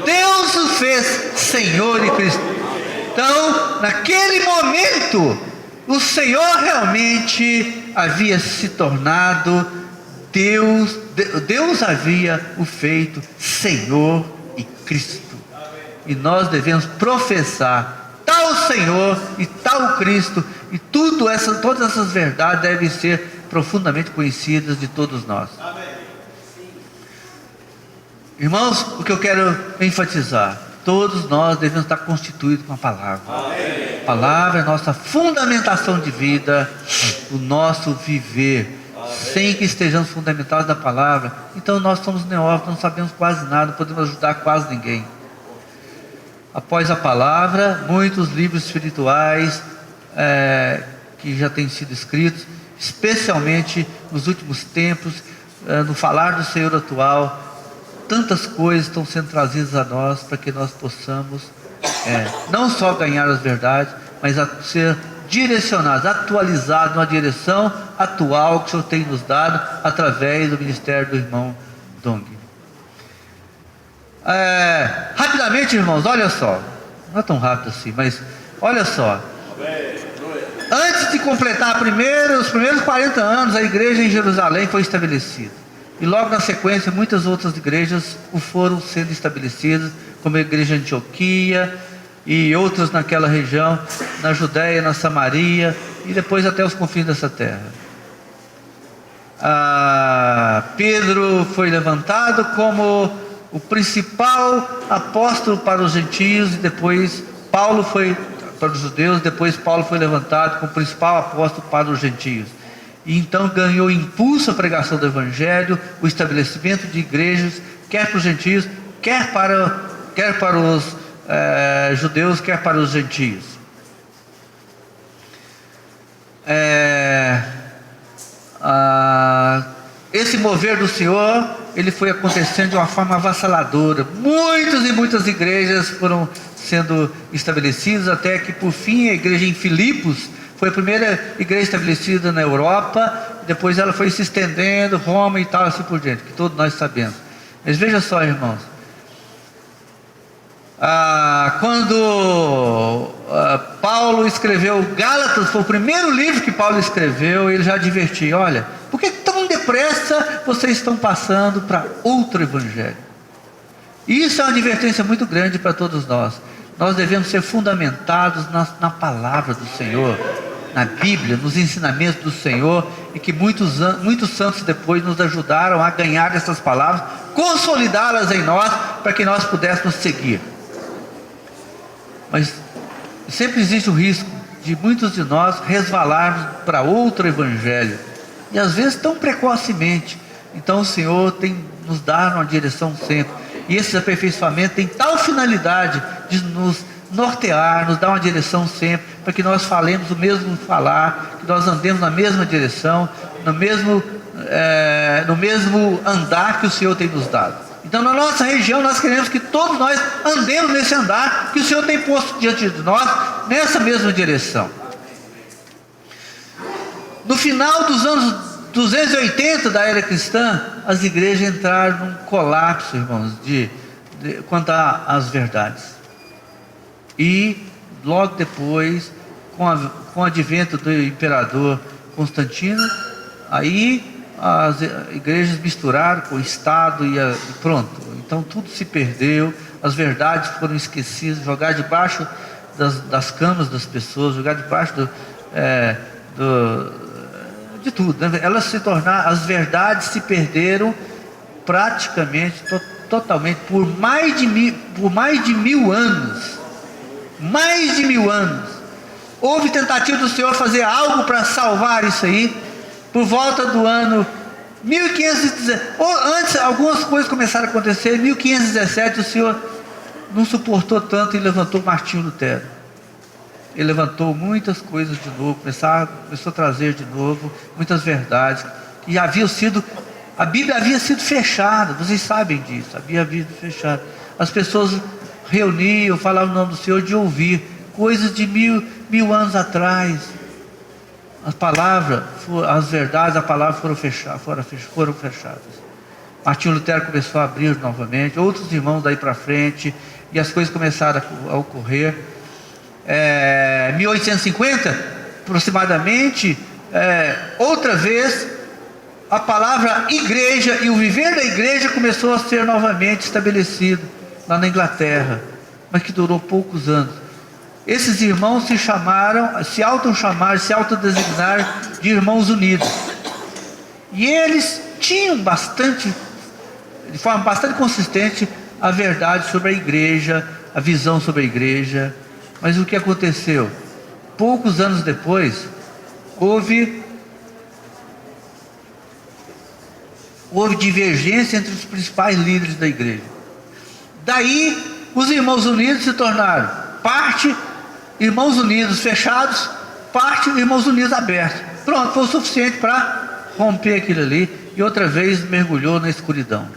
Deus o fez Senhor e Cristo. Então, naquele momento, o Senhor realmente havia se tornado Deus. Deus havia o feito Senhor e Cristo. E nós devemos professar tal Senhor e tal Cristo, e todas essas verdades devem ser profundamente conhecidas de todos nós. Irmãos, o que eu quero enfatizar: todos nós devemos estar constituídos com a palavra. A palavra é a nossa fundamentação de vida, o nosso viver. Sem que estejamos fundamentados na palavra, então nós somos neófitos, não sabemos quase nada, não podemos ajudar quase ninguém. Após a palavra, muitos livros espirituais que já têm sido escritos, especialmente nos últimos tempos, no falar do Senhor atual, tantas coisas estão sendo trazidas a nós para que nós possamos não só ganhar as verdades, mas ser direcionados, atualizados na direção atual que o Senhor tem nos dado através do ministério do irmão Dong. Rapidamente, irmãos, olha só, não é tão rápido assim, mas olha só. Antes de completar os primeiros 40 anos, a igreja em Jerusalém foi estabelecida. E logo na sequência, muitas outras igrejas foram sendo estabelecidas, como a igreja de Antioquia e outras naquela região, na Judéia, na Samaria e depois até os confins dessa terra. Pedro foi levantado como o principal apóstolo para os gentios, e depois Paulo foi para os judeus, depois Paulo foi levantado como principal apóstolo para os gentios. E então ganhou impulso a pregação do evangelho, o estabelecimento de igrejas, quer para os gentios, quer para os judeus, quer para os gentios. Esse mover do Senhor, ele foi acontecendo de uma forma avassaladora. Muitas e muitas igrejas foram sendo estabelecidas, até que por fim a igreja em Filipos foi a primeira igreja estabelecida na Europa. Depois ela foi se estendendo, Roma e tal, assim por diante, que todos nós sabemos. Mas veja só, irmãos, quando Paulo escreveu Gálatas, foi o primeiro livro que Paulo escreveu, ele já advertia: olha, por que tão depressa vocês estão passando para outro evangelho? E isso é uma advertência muito grande para todos nós. Nós devemos ser fundamentados na palavra do Senhor, na Bíblia, nos ensinamentos do Senhor, e que muitos santos depois nos ajudaram a ganhar essas palavras, consolidá-las em nós, para que nós pudéssemos seguir. Mas sempre existe o risco de muitos de nós resvalarmos para outro evangelho, e às vezes tão precocemente. Então o Senhor tem nos dar uma direção sempre, e esse aperfeiçoamento tem tal finalidade de nos nortear, nos dar uma direção sempre, para que nós falemos o mesmo falar, que nós andemos na mesma direção, no mesmo andar que o Senhor tem nos dado. Então na nossa região nós queremos que todos nós andemos nesse andar que o Senhor tem posto diante de nós, nessa mesma direção. No final dos anos 280 da era cristã, as igrejas entraram num colapso, irmãos, quanto às verdades. E logo depois, com o advento do imperador Constantino, aí as igrejas misturaram com o Estado e pronto. Então tudo se perdeu, as verdades foram esquecidas, jogadas debaixo das camas das pessoas, jogadas debaixo de tudo, né? As verdades se perderam praticamente, totalmente, por mais de 1000 anos. Mais de 1000 anos. Houve tentativa do Senhor fazer algo para salvar isso aí, por volta do ano 1517. Antes, algumas coisas começaram a acontecer. Em 1517, o Senhor não suportou tanto e levantou Martinho Lutero. Ele levantou muitas coisas de novo, começou a trazer de novo muitas verdades que a Bíblia havia sido fechada. Vocês sabem disso, havia sido fechada. As pessoas reuniam, falavam o nome do Senhor de ouvir coisas de mil anos atrás. As verdades, a palavra foram fechadas. Martinho Lutero começou a abrir novamente, outros irmãos daí para frente, e as coisas começaram a ocorrer. 1850, aproximadamente, outra vez, a palavra igreja e o viver da igreja começou a ser novamente estabelecido lá na Inglaterra, mas que durou poucos anos. Esses irmãos se autodesignaram de Irmãos Unidos. E eles tinham de forma bastante consistente, a verdade sobre a igreja, a visão sobre a igreja. Mas o que aconteceu? Poucos anos depois, houve divergência entre os principais líderes da igreja. Daí, os irmãos unidos se tornaram parte, irmãos unidos fechados, parte, irmãos unidos abertos. Pronto, foi o suficiente para romper aquilo ali, e outra vez mergulhou na escuridão.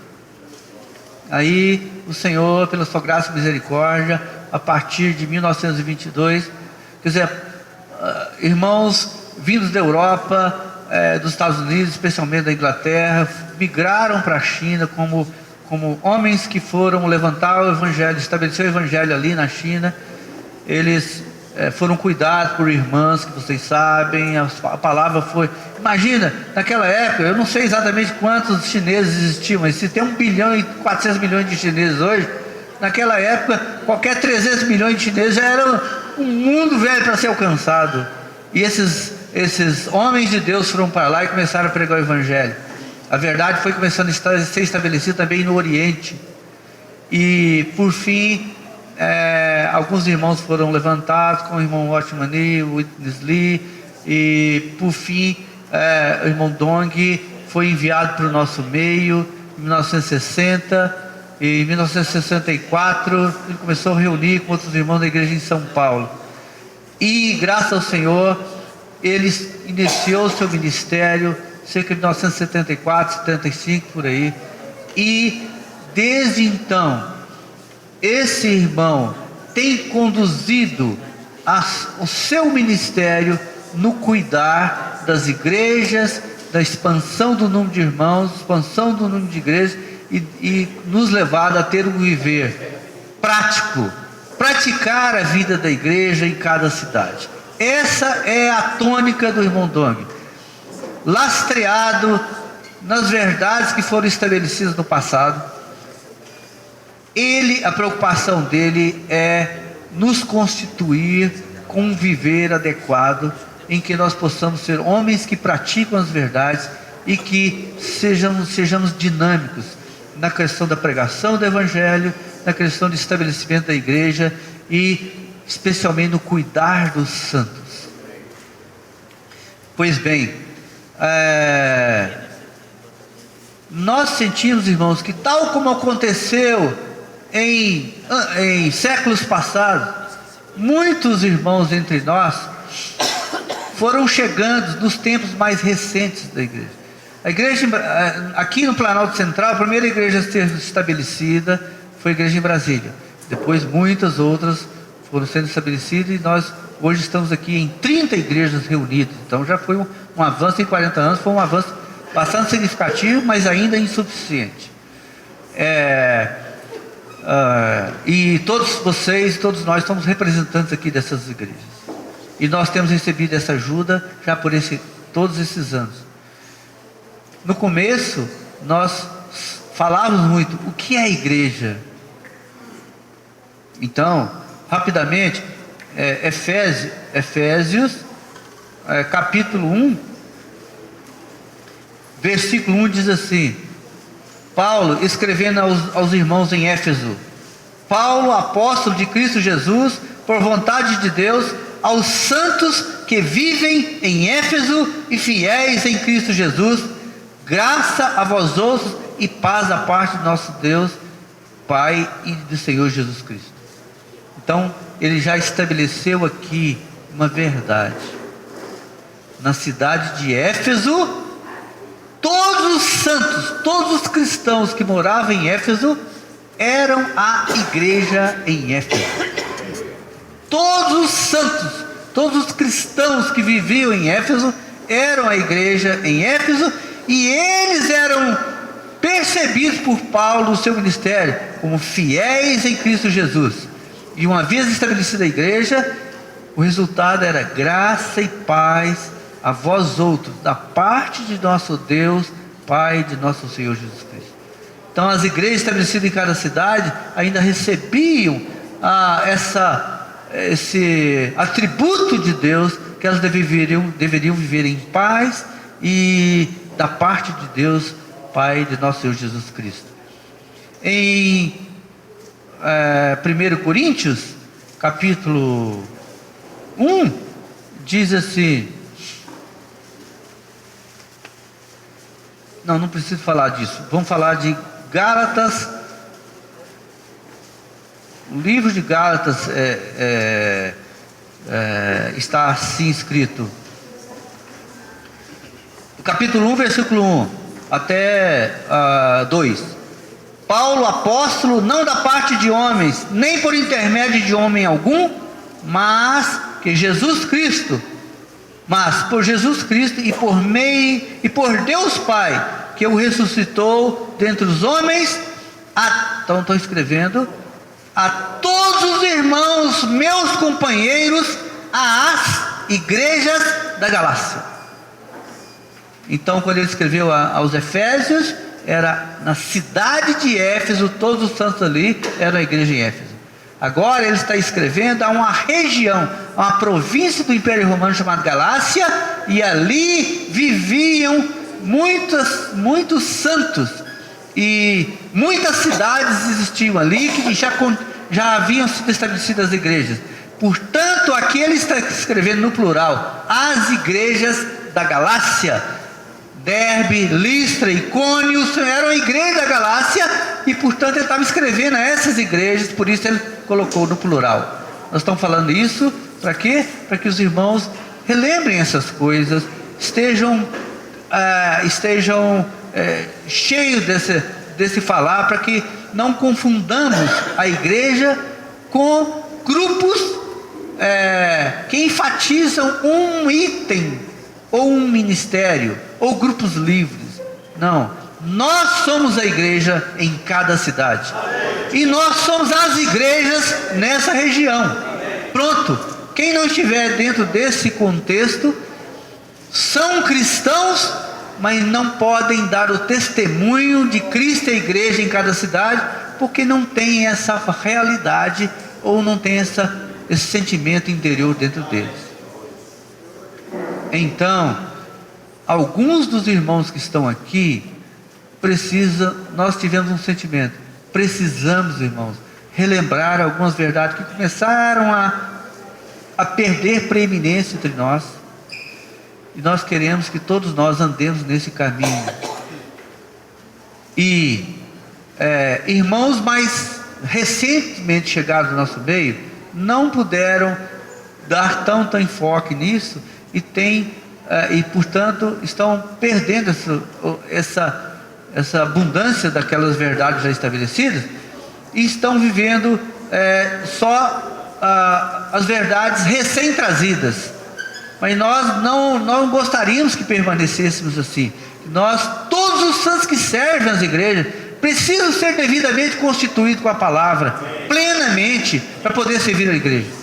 Aí, o Senhor, pela sua graça e misericórdia, a partir de 1922, quer dizer, irmãos vindos da Europa, dos Estados Unidos, especialmente da Inglaterra, migraram para a China como homens que foram levantar o evangelho, estabelecer o evangelho ali na China. Eles foram cuidados por irmãs que vocês sabem, a palavra foi... Imagina, naquela época, eu não sei exatamente quantos chineses existiam, mas se tem 1 bilhão e 400 milhões de chineses hoje, naquela época, qualquer 300 milhões de chineses já era um mundo velho para ser alcançado. E esses homens de Deus foram para lá e começaram a pregar o evangelho. A verdade foi começando a ser estabelecida também no Oriente. E por fim, alguns irmãos foram levantados, como o irmão Watchman Nee, o Witness Lee, e por fim, o irmão Dong foi enviado para o nosso meio em 1960. E em 1964 ele começou a reunir com outros irmãos da igreja em São Paulo. E graças ao Senhor, ele iniciou seu ministério cerca de 1974, 75 por aí. E desde então, esse irmão tem conduzido o seu ministério no cuidar das igrejas, da expansão do número de irmãos, expansão do número de igrejas, e nos levado a ter um viver prático, praticar a vida da igreja em cada cidade. Essa é a tônica do irmão Dong, lastreado nas verdades que foram estabelecidas no passado. A preocupação dele é nos constituir com um viver adequado, em que nós possamos ser homens que praticam as verdades e que sejamos dinâmicos na questão da pregação do evangelho, na questão do estabelecimento da igreja e especialmente no cuidar dos santos. Pois bem, nós sentimos, irmãos, que tal como aconteceu em séculos passados, muitos irmãos entre nós foram chegando nos tempos mais recentes da igreja. A igreja, aqui no Planalto Central, a primeira igreja a ser estabelecida foi a igreja em Brasília. Depois muitas outras foram sendo estabelecidas, e nós hoje estamos aqui em 30 igrejas reunidas. Então já foi um avanço em 40 anos, foi um avanço bastante significativo, mas ainda insuficiente. E todos vocês, todos nós somos representantes aqui dessas igrejas. E nós temos recebido essa ajuda já por todos esses anos. No começo, nós falávamos muito, o que é a igreja? Então, rapidamente, Efésios, capítulo 1, versículo 1 diz assim: Paulo, escrevendo aos irmãos em Éfeso, Paulo, apóstolo de Cristo Jesus, por vontade de Deus, aos santos que vivem em Éfeso e fiéis em Cristo Jesus, graça a vós outros e paz da parte do nosso Deus, Pai e do Senhor Jesus Cristo. Então, ele já estabeleceu aqui uma verdade. Na cidade de Éfeso, todos os santos, todos os cristãos que moravam em Éfeso, eram a igreja em Éfeso. Todos os santos, todos os cristãos que viviam em Éfeso, eram a igreja em Éfeso, e eles eram percebidos por Paulo no seu ministério como fiéis em Cristo Jesus. E uma vez estabelecida a igreja, o resultado era graça e paz a vós outros, da parte de nosso Deus, Pai de nosso Senhor Jesus Cristo. Então as igrejas estabelecidas em cada cidade ainda recebiam esse atributo de Deus, que elas deveriam viver em paz e da parte de Deus, Pai de nosso Senhor Jesus Cristo. Em 1 Coríntios, capítulo 1, diz assim... Não preciso falar disso. Vamos falar de Gálatas. O livro de Gálatas está assim escrito. Capítulo 1, versículo 1 até 2. Paulo, apóstolo, não da parte de homens, nem por intermédio de homem algum, mas por Jesus Cristo e por Deus Pai, que o ressuscitou dentre os homens, então estou escrevendo, a todos os irmãos, meus companheiros, às igrejas da Galácia. Então, quando ele escreveu aos Efésios, era na cidade de Éfeso, todos os santos ali eram a igreja em Éfeso. Agora ele está escrevendo a uma região, a uma província do Império Romano chamada Galácia, e ali viviam muitos santos, e muitas cidades existiam ali que já haviam sido estabelecidas as igrejas. Portanto, aqui ele está escrevendo no plural, as igrejas da Galácia. Derbe, Listra, Icônio eram a igreja da Galácia, e portanto ele estava escrevendo a essas igrejas, por isso ele colocou no plural. Nós estamos falando isso para quê? Para que os irmãos relembrem essas coisas, estejam cheios desse falar, para que não confundamos a igreja com grupos que enfatizam um item ou um ministério, ou grupos livres. Não, nós somos a igreja em cada cidade, e nós somos as igrejas nessa região. Pronto, quem não estiver dentro desse contexto, são cristãos, mas não podem dar o testemunho de Cristo e a igreja em cada cidade, porque não tem essa realidade, ou não tem esse sentimento interior dentro deles. Então, alguns dos irmãos que estão aqui nós tivemos um sentimento, precisamos, irmãos, relembrar algumas verdades que começaram a perder preeminência entre nós, e nós queremos que todos nós andemos nesse caminho. E irmãos mais recentemente chegados no nosso meio não puderam dar tanto enfoque nisso, e portanto estão perdendo essa abundância daquelas verdades já estabelecidas, e estão vivendo só as verdades recém-trazidas. Mas nós não gostaríamos que permanecêssemos assim. Todos os santos que servem às igrejas precisam ser devidamente constituídos com a palavra, plenamente, para poder servir a igreja.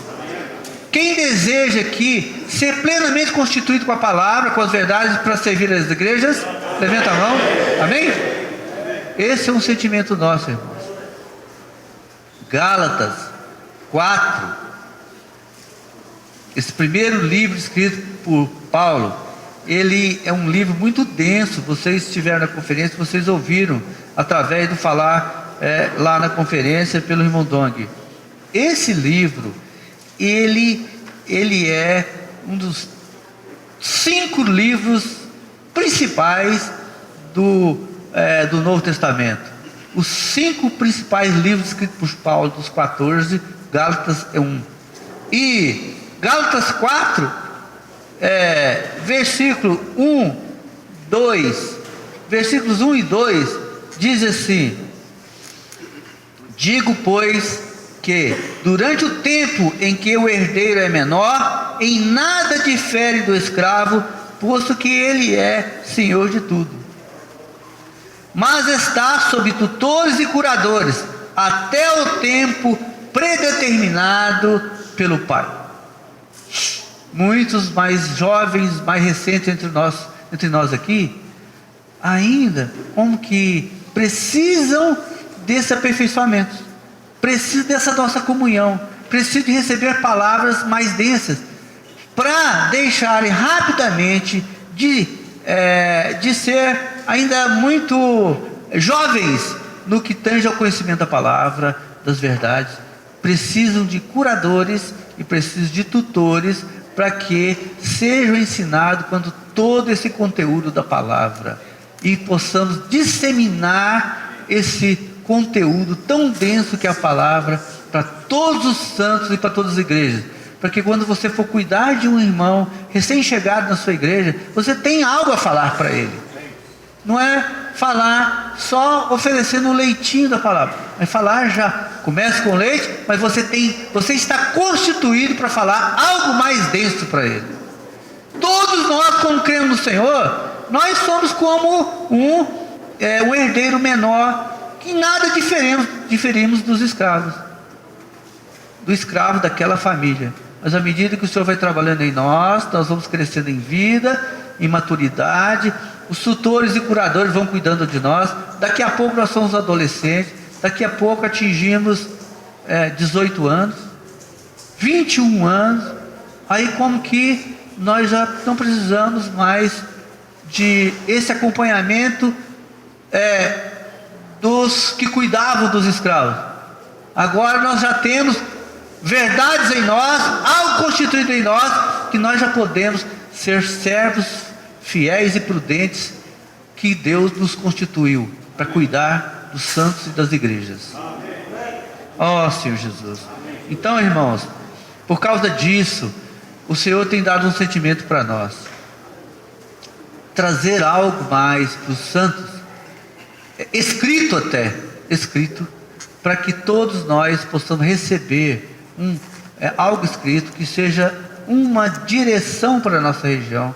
Quem deseja aqui ser plenamente constituído com a palavra, com as verdades, para servir as igrejas, levanta a mão. Amém? Esse é um sentimento nosso, irmãos. Gálatas 4, esse primeiro livro escrito por Paulo, ele é um livro muito denso. Vocês estiveram na conferência, vocês ouviram através do falar lá na conferência pelo irmão Dong. Esse livro, ele é um dos 5 livros principais do Novo Testamento. Os 5 principais livros escritos por Paulo, dos 14, Gálatas é um. E Gálatas 4, versículo 1, 2, versículos 1 e 2, diz assim: digo, pois, que durante o tempo em que o herdeiro é menor, em nada difere do escravo, posto que ele é senhor de tudo, mas está sob tutores e curadores, até o tempo predeterminado pelo Pai. Muitos mais jovens, mais recentes entre nós aqui, ainda como que precisam desse aperfeiçoamento, precisam dessa nossa comunhão, precisam de receber palavras mais densas, para deixarem rapidamente de de ser ainda muito jovens no que tange ao conhecimento da palavra, das verdades. Precisam de curadores e precisam de tutores para que sejam ensinados quando todo esse conteúdo da palavra e possamos disseminar esse conteúdo tão denso que é a palavra para todos os santos e para todas as igrejas, para que quando você for cuidar de um irmão recém-chegado na sua igreja, você tem algo a falar para ele. Não é falar só oferecendo o leitinho da palavra, é falar já, começa com leite, mas você está constituído para falar algo mais denso para ele. Todos nós, como cremos no Senhor, nós somos como um herdeiro menor, que nada diferimos dos escravos, do escravo daquela família. Mas à medida que o Senhor vai trabalhando em nós vamos crescendo em vida, em maturidade, os tutores e curadores vão cuidando de nós. Daqui a pouco nós somos adolescentes, daqui a pouco atingimos 18 anos, 21 anos, aí como que nós já não precisamos mais de esse acompanhamento dos que cuidavam dos escravos. Agora nós já temos verdades em nós, algo constituído em nós, que nós já podemos ser servos fiéis e prudentes que Deus nos constituiu para cuidar dos santos e das igrejas. Ó Senhor Jesus. Então, irmãos, por causa disso, o Senhor tem dado um sentimento para nós, trazer algo mais para os santos, escrito, para que todos nós possamos receber algo escrito que seja uma direção para a nossa região,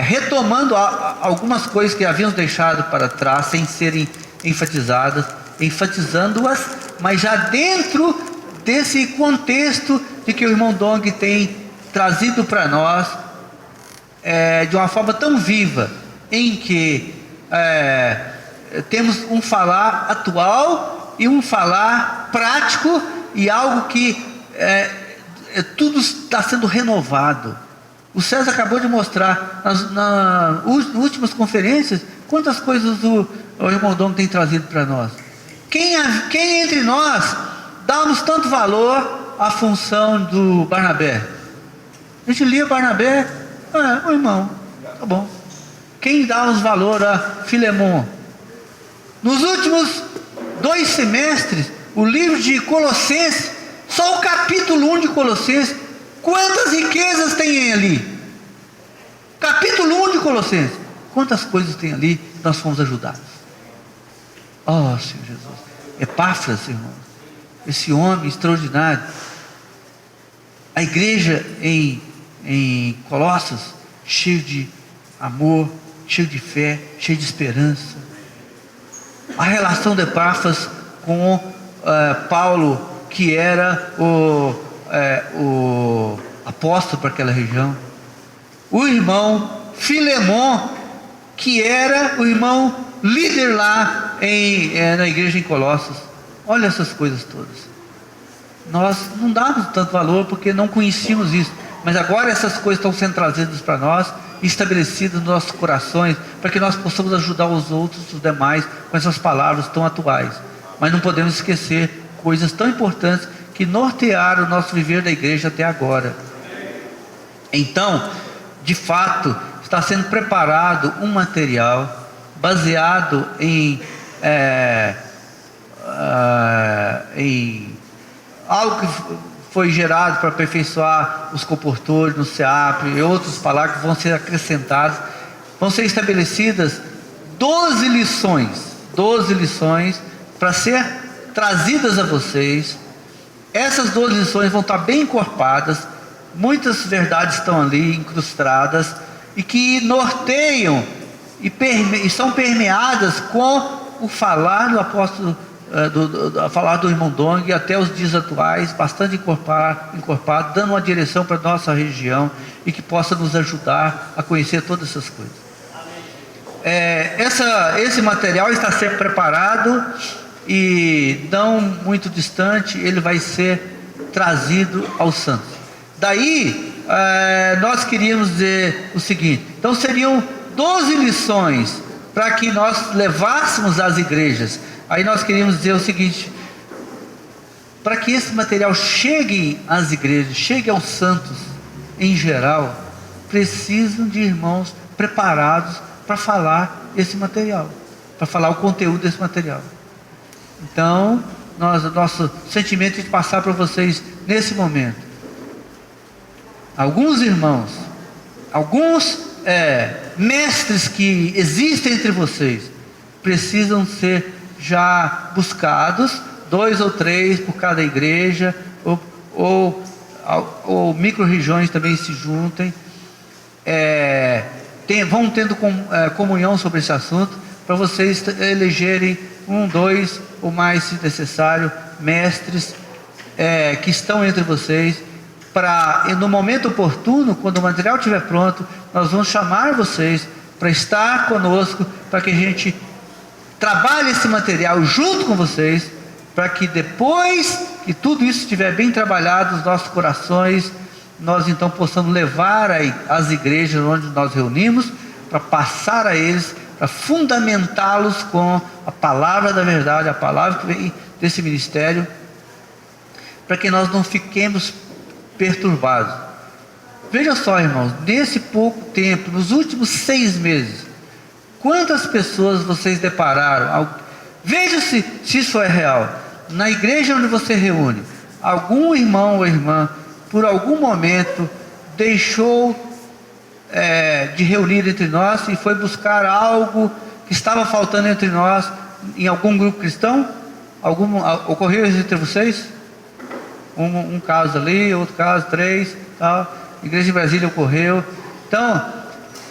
retomando algumas coisas que havíamos deixado para trás sem serem enfatizadas, enfatizando-as, mas já dentro desse contexto de que o irmão Dong tem trazido para nós, de uma forma tão viva, em que temos um falar atual e um falar prático, e algo que tudo está sendo renovado. O César acabou de mostrar nas últimas conferências quantas coisas o irmão Dom tem trazido para nós. Quem entre nós damos tanto valor à função do Barnabé? A gente lia Barnabé, o irmão, tá bom. Quem dá os valor a Filemon? Nos últimos 2 semestres, o livro de Colossenses, só o capítulo 1 de Colossenses, quantas riquezas tem ali? Capítulo 1 de Colossenses, quantas coisas tem ali que nós fomos ajudados. Oh Senhor Jesus, Epáfras, irmão, esse homem extraordinário, a igreja em Colossos, cheio de amor, cheio de fé, cheio de esperança. A relação de Epáfras com Paulo, que era o apóstolo para aquela região. O irmão Filemon, que era o irmão líder lá na igreja em Colossos. Olha essas coisas todas. Nós não dávamos tanto valor porque não conhecíamos isso, mas agora essas coisas estão sendo trazidas para nós, estabelecidas nos nossos corações, para que nós possamos ajudar os outros, os demais, com essas palavras tão atuais. Mas não podemos esquecer coisas tão importantes que nortearam o nosso viver da igreja até agora. Então, de fato, está sendo preparado um material baseado em algo que foi gerado para aperfeiçoar os comportores no SEAP e outras palavras que vão ser acrescentadas. Vão ser estabelecidas 12 lições para ser trazidas a vocês. Essas 12 lições vão estar bem encorpadas, muitas verdades estão ali incrustadas e que norteiam e são permeadas com o falar do apóstolo, falar do irmão Dong até os dias atuais, bastante encorpado, dando uma direção para a nossa região e que possa nos ajudar a conhecer todas essas coisas. Esse material está sendo preparado e não muito distante ele vai ser trazido aos santos. Daí nós queríamos dizer o seguinte: então seriam 12 lições para que nós levássemos às igrejas. Aí nós queríamos dizer o seguinte: para que esse material chegue às igrejas, chegue aos santos em geral, precisam de irmãos preparados para falar esse material, para falar o conteúdo desse material. Então, nosso sentimento é de passar para vocês nesse momento. Alguns irmãos, alguns mestres que existem entre vocês, precisam ser já buscados, 2 ou 3 por cada igreja, ou micro-regiões também se juntem, vão tendo comunhão sobre esse assunto, para vocês elegerem 1, 2 ou mais, se necessário, mestres que estão entre vocês, para no momento oportuno, quando o material estiver pronto, nós vamos chamar vocês para estar conosco, para que a gente trabalhe esse material junto com vocês, para que depois que tudo isso estiver bem trabalhado nos nossos corações, nós então possamos levar às igrejas onde nós reunimos, para passar a eles, para fundamentá-los com a palavra da verdade, a palavra que vem desse ministério, para que nós não fiquemos perturbados. Veja só, irmãos, nesse pouco tempo, nos últimos 6 meses, quantas pessoas vocês depararam? Veja se isso é real. Na igreja onde você reúne, algum irmão ou irmã, por algum momento, deixou de reunir entre nós e foi buscar algo que estava faltando entre nós, em algum grupo cristão? Ocorreu isso entre vocês? Um caso ali, outro caso, 3, tal. Igreja de Brasília ocorreu. Então,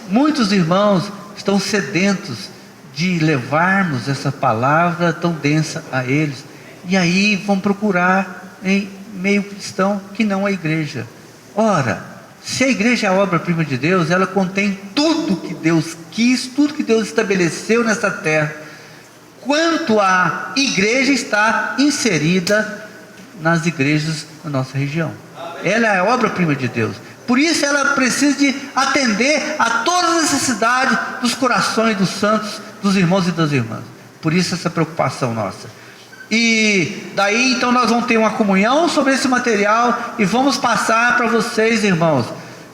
muitos irmãos estão sedentos de levarmos essa palavra tão densa a eles, e aí vão procurar em meio cristão que não a igreja. Ora, se a igreja é a obra-prima de Deus, ela contém tudo que Deus quis, tudo que Deus estabeleceu nessa terra. Quanto à igreja, está inserida nas igrejas da nossa região. Ela é a obra-prima de Deus. Por isso ela precisa de atender a todas as necessidades dos corações dos santos, dos irmãos e das irmãs. Por isso essa preocupação nossa. E daí então nós vamos ter uma comunhão sobre esse material e vamos passar para vocês, irmãos,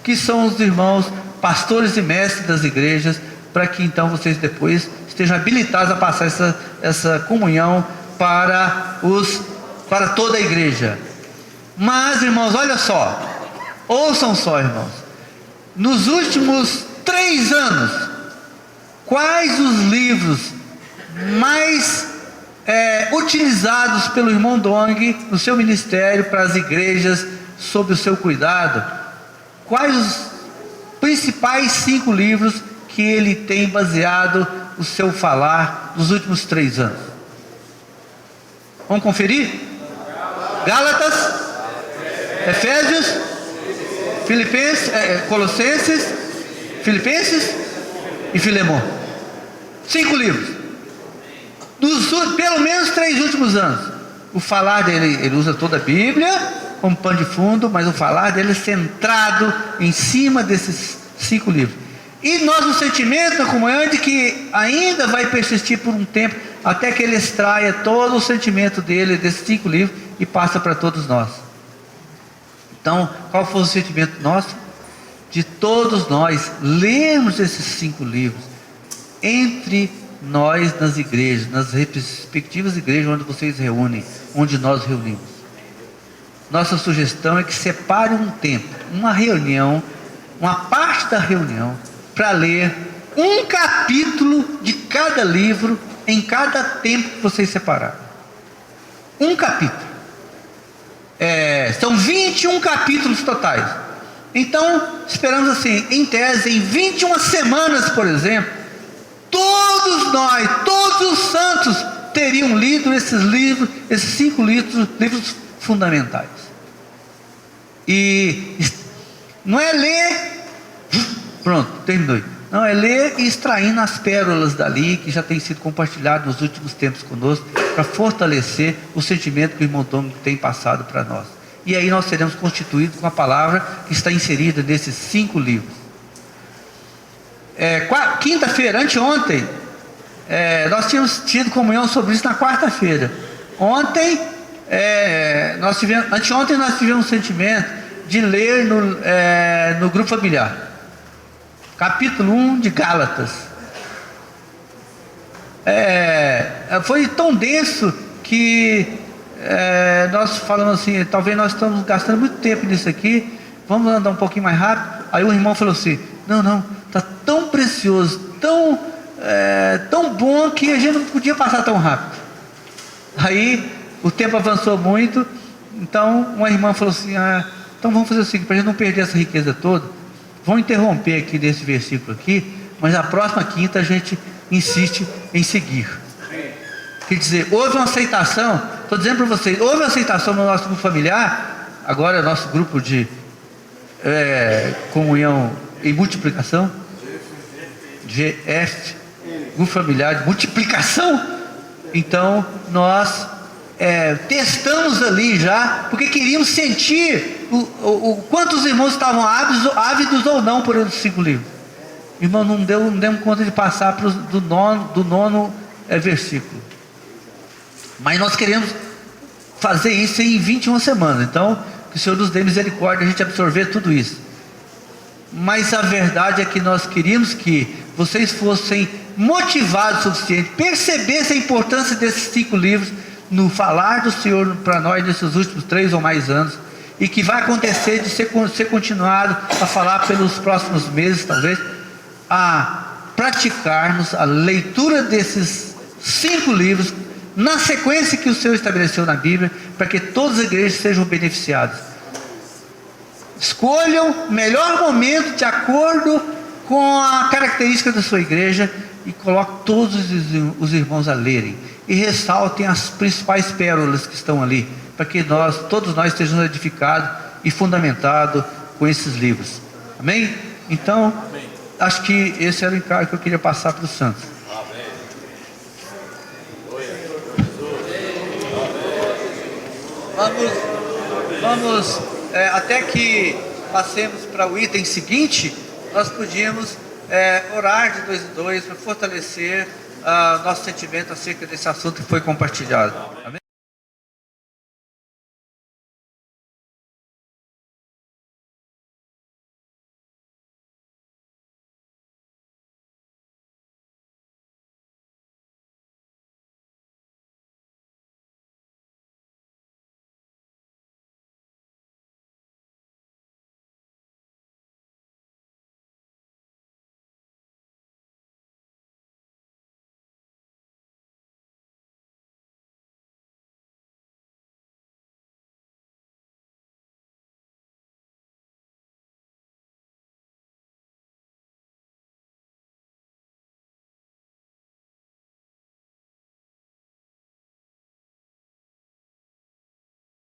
que são os irmãos pastores e mestres das igrejas, para que então vocês depois estejam habilitados a passar essa comunhão para toda a igreja. Mas, irmãos, olha só, ouçam só, irmãos, nos últimos 3 anos, quais os livros mais utilizados pelo irmão Dong no seu ministério para as igrejas, sob o seu cuidado? Quais os principais 5 livros que ele tem baseado o seu falar nos últimos 3 anos? Vamos conferir? Gálatas, Efésios, Filipenses, Colossenses, Filipenses e Filemão. 5 livros. Pelo menos 3 últimos anos. O falar dele, ele usa toda a Bíblia como pano de fundo, mas o falar dele é centrado em cima desses 5 livros. E nosso sentimento na comunhão é de que ainda vai persistir por um tempo, até que ele extraia todo o sentimento dele desses 5 livros e passa para todos nós. Então, qual foi o sentimento nosso? De todos nós lermos esses 5 livros entre nós nas igrejas, nas respectivas igrejas onde vocês reúnem, onde nós reunimos. Nossa sugestão é que separe um tempo, uma reunião, uma parte da reunião, para ler um capítulo de cada livro em cada tempo que vocês separaram. Um capítulo. São 21 capítulos totais. Então, esperamos assim, em tese, em 21 semanas, por exemplo, todos nós, todos os santos teriam lido esses livros, esses 5 livros fundamentais. E não é ler, pronto, terminou. Não, é ler e extraindo as pérolas dali, que já tem sido compartilhado nos últimos tempos conosco, para fortalecer o sentimento que o irmão Tom tem passado para nós. E aí nós seremos constituídos com a palavra que está inserida nesses 5 livros. Quinta-feira, anteontem, nós tínhamos tido comunhão sobre isso na quarta-feira. Anteontem nós tivemos o sentimento de ler no grupo familiar, capítulo 1 de Gálatas. Foi tão denso que nós falamos assim, talvez nós estamos gastando muito tempo nisso aqui, vamos andar um pouquinho mais rápido. Aí o irmão falou assim, não, está tão precioso, tão bom que a gente não podia passar tão rápido. Aí o tempo avançou muito, então uma irmã falou assim, então vamos fazer o seguinte, para a gente não perder essa riqueza toda, vamos interromper aqui desse versículo aqui, mas na próxima quinta a gente insiste em seguir. Quer dizer, houve uma aceitação, estou dizendo para vocês, houve uma aceitação no nosso grupo familiar, agora é nosso grupo de comunhão e multiplicação, GF, grupo familiar de multiplicação. Então nós testamos ali já, porque queríamos sentir o quanto os irmãos estavam ávidos ou não por esses 5 livros. Irmão, não demos conta de passar do nono versículo. Mas nós queremos fazer isso em 21 semanas. Então, que o Senhor nos dê misericórdia a gente absorver tudo isso. Mas a verdade é que nós queríamos que vocês fossem motivados o suficiente, percebessem a importância desses 5 livros no falar do Senhor para nós nesses últimos 3 ou mais anos, e que vai acontecer de ser continuado a falar pelos próximos meses, talvez, a praticarmos a leitura desses 5 livros na sequência que o Senhor estabeleceu na Bíblia, para que todas as igrejas sejam beneficiadas. Escolham o melhor momento de acordo com a característica da sua igreja e coloquem todos os irmãos a lerem e ressaltem as principais pérolas que estão ali, para que todos nós estejamos edificados e fundamentados com esses livros. Amém? Então, acho que esse era o encargo que eu queria passar para os santos. Vamos até que passemos para o item seguinte, nós podíamos orar de 2 em 2 para fortalecer nosso sentimento acerca desse assunto que foi compartilhado. Amém?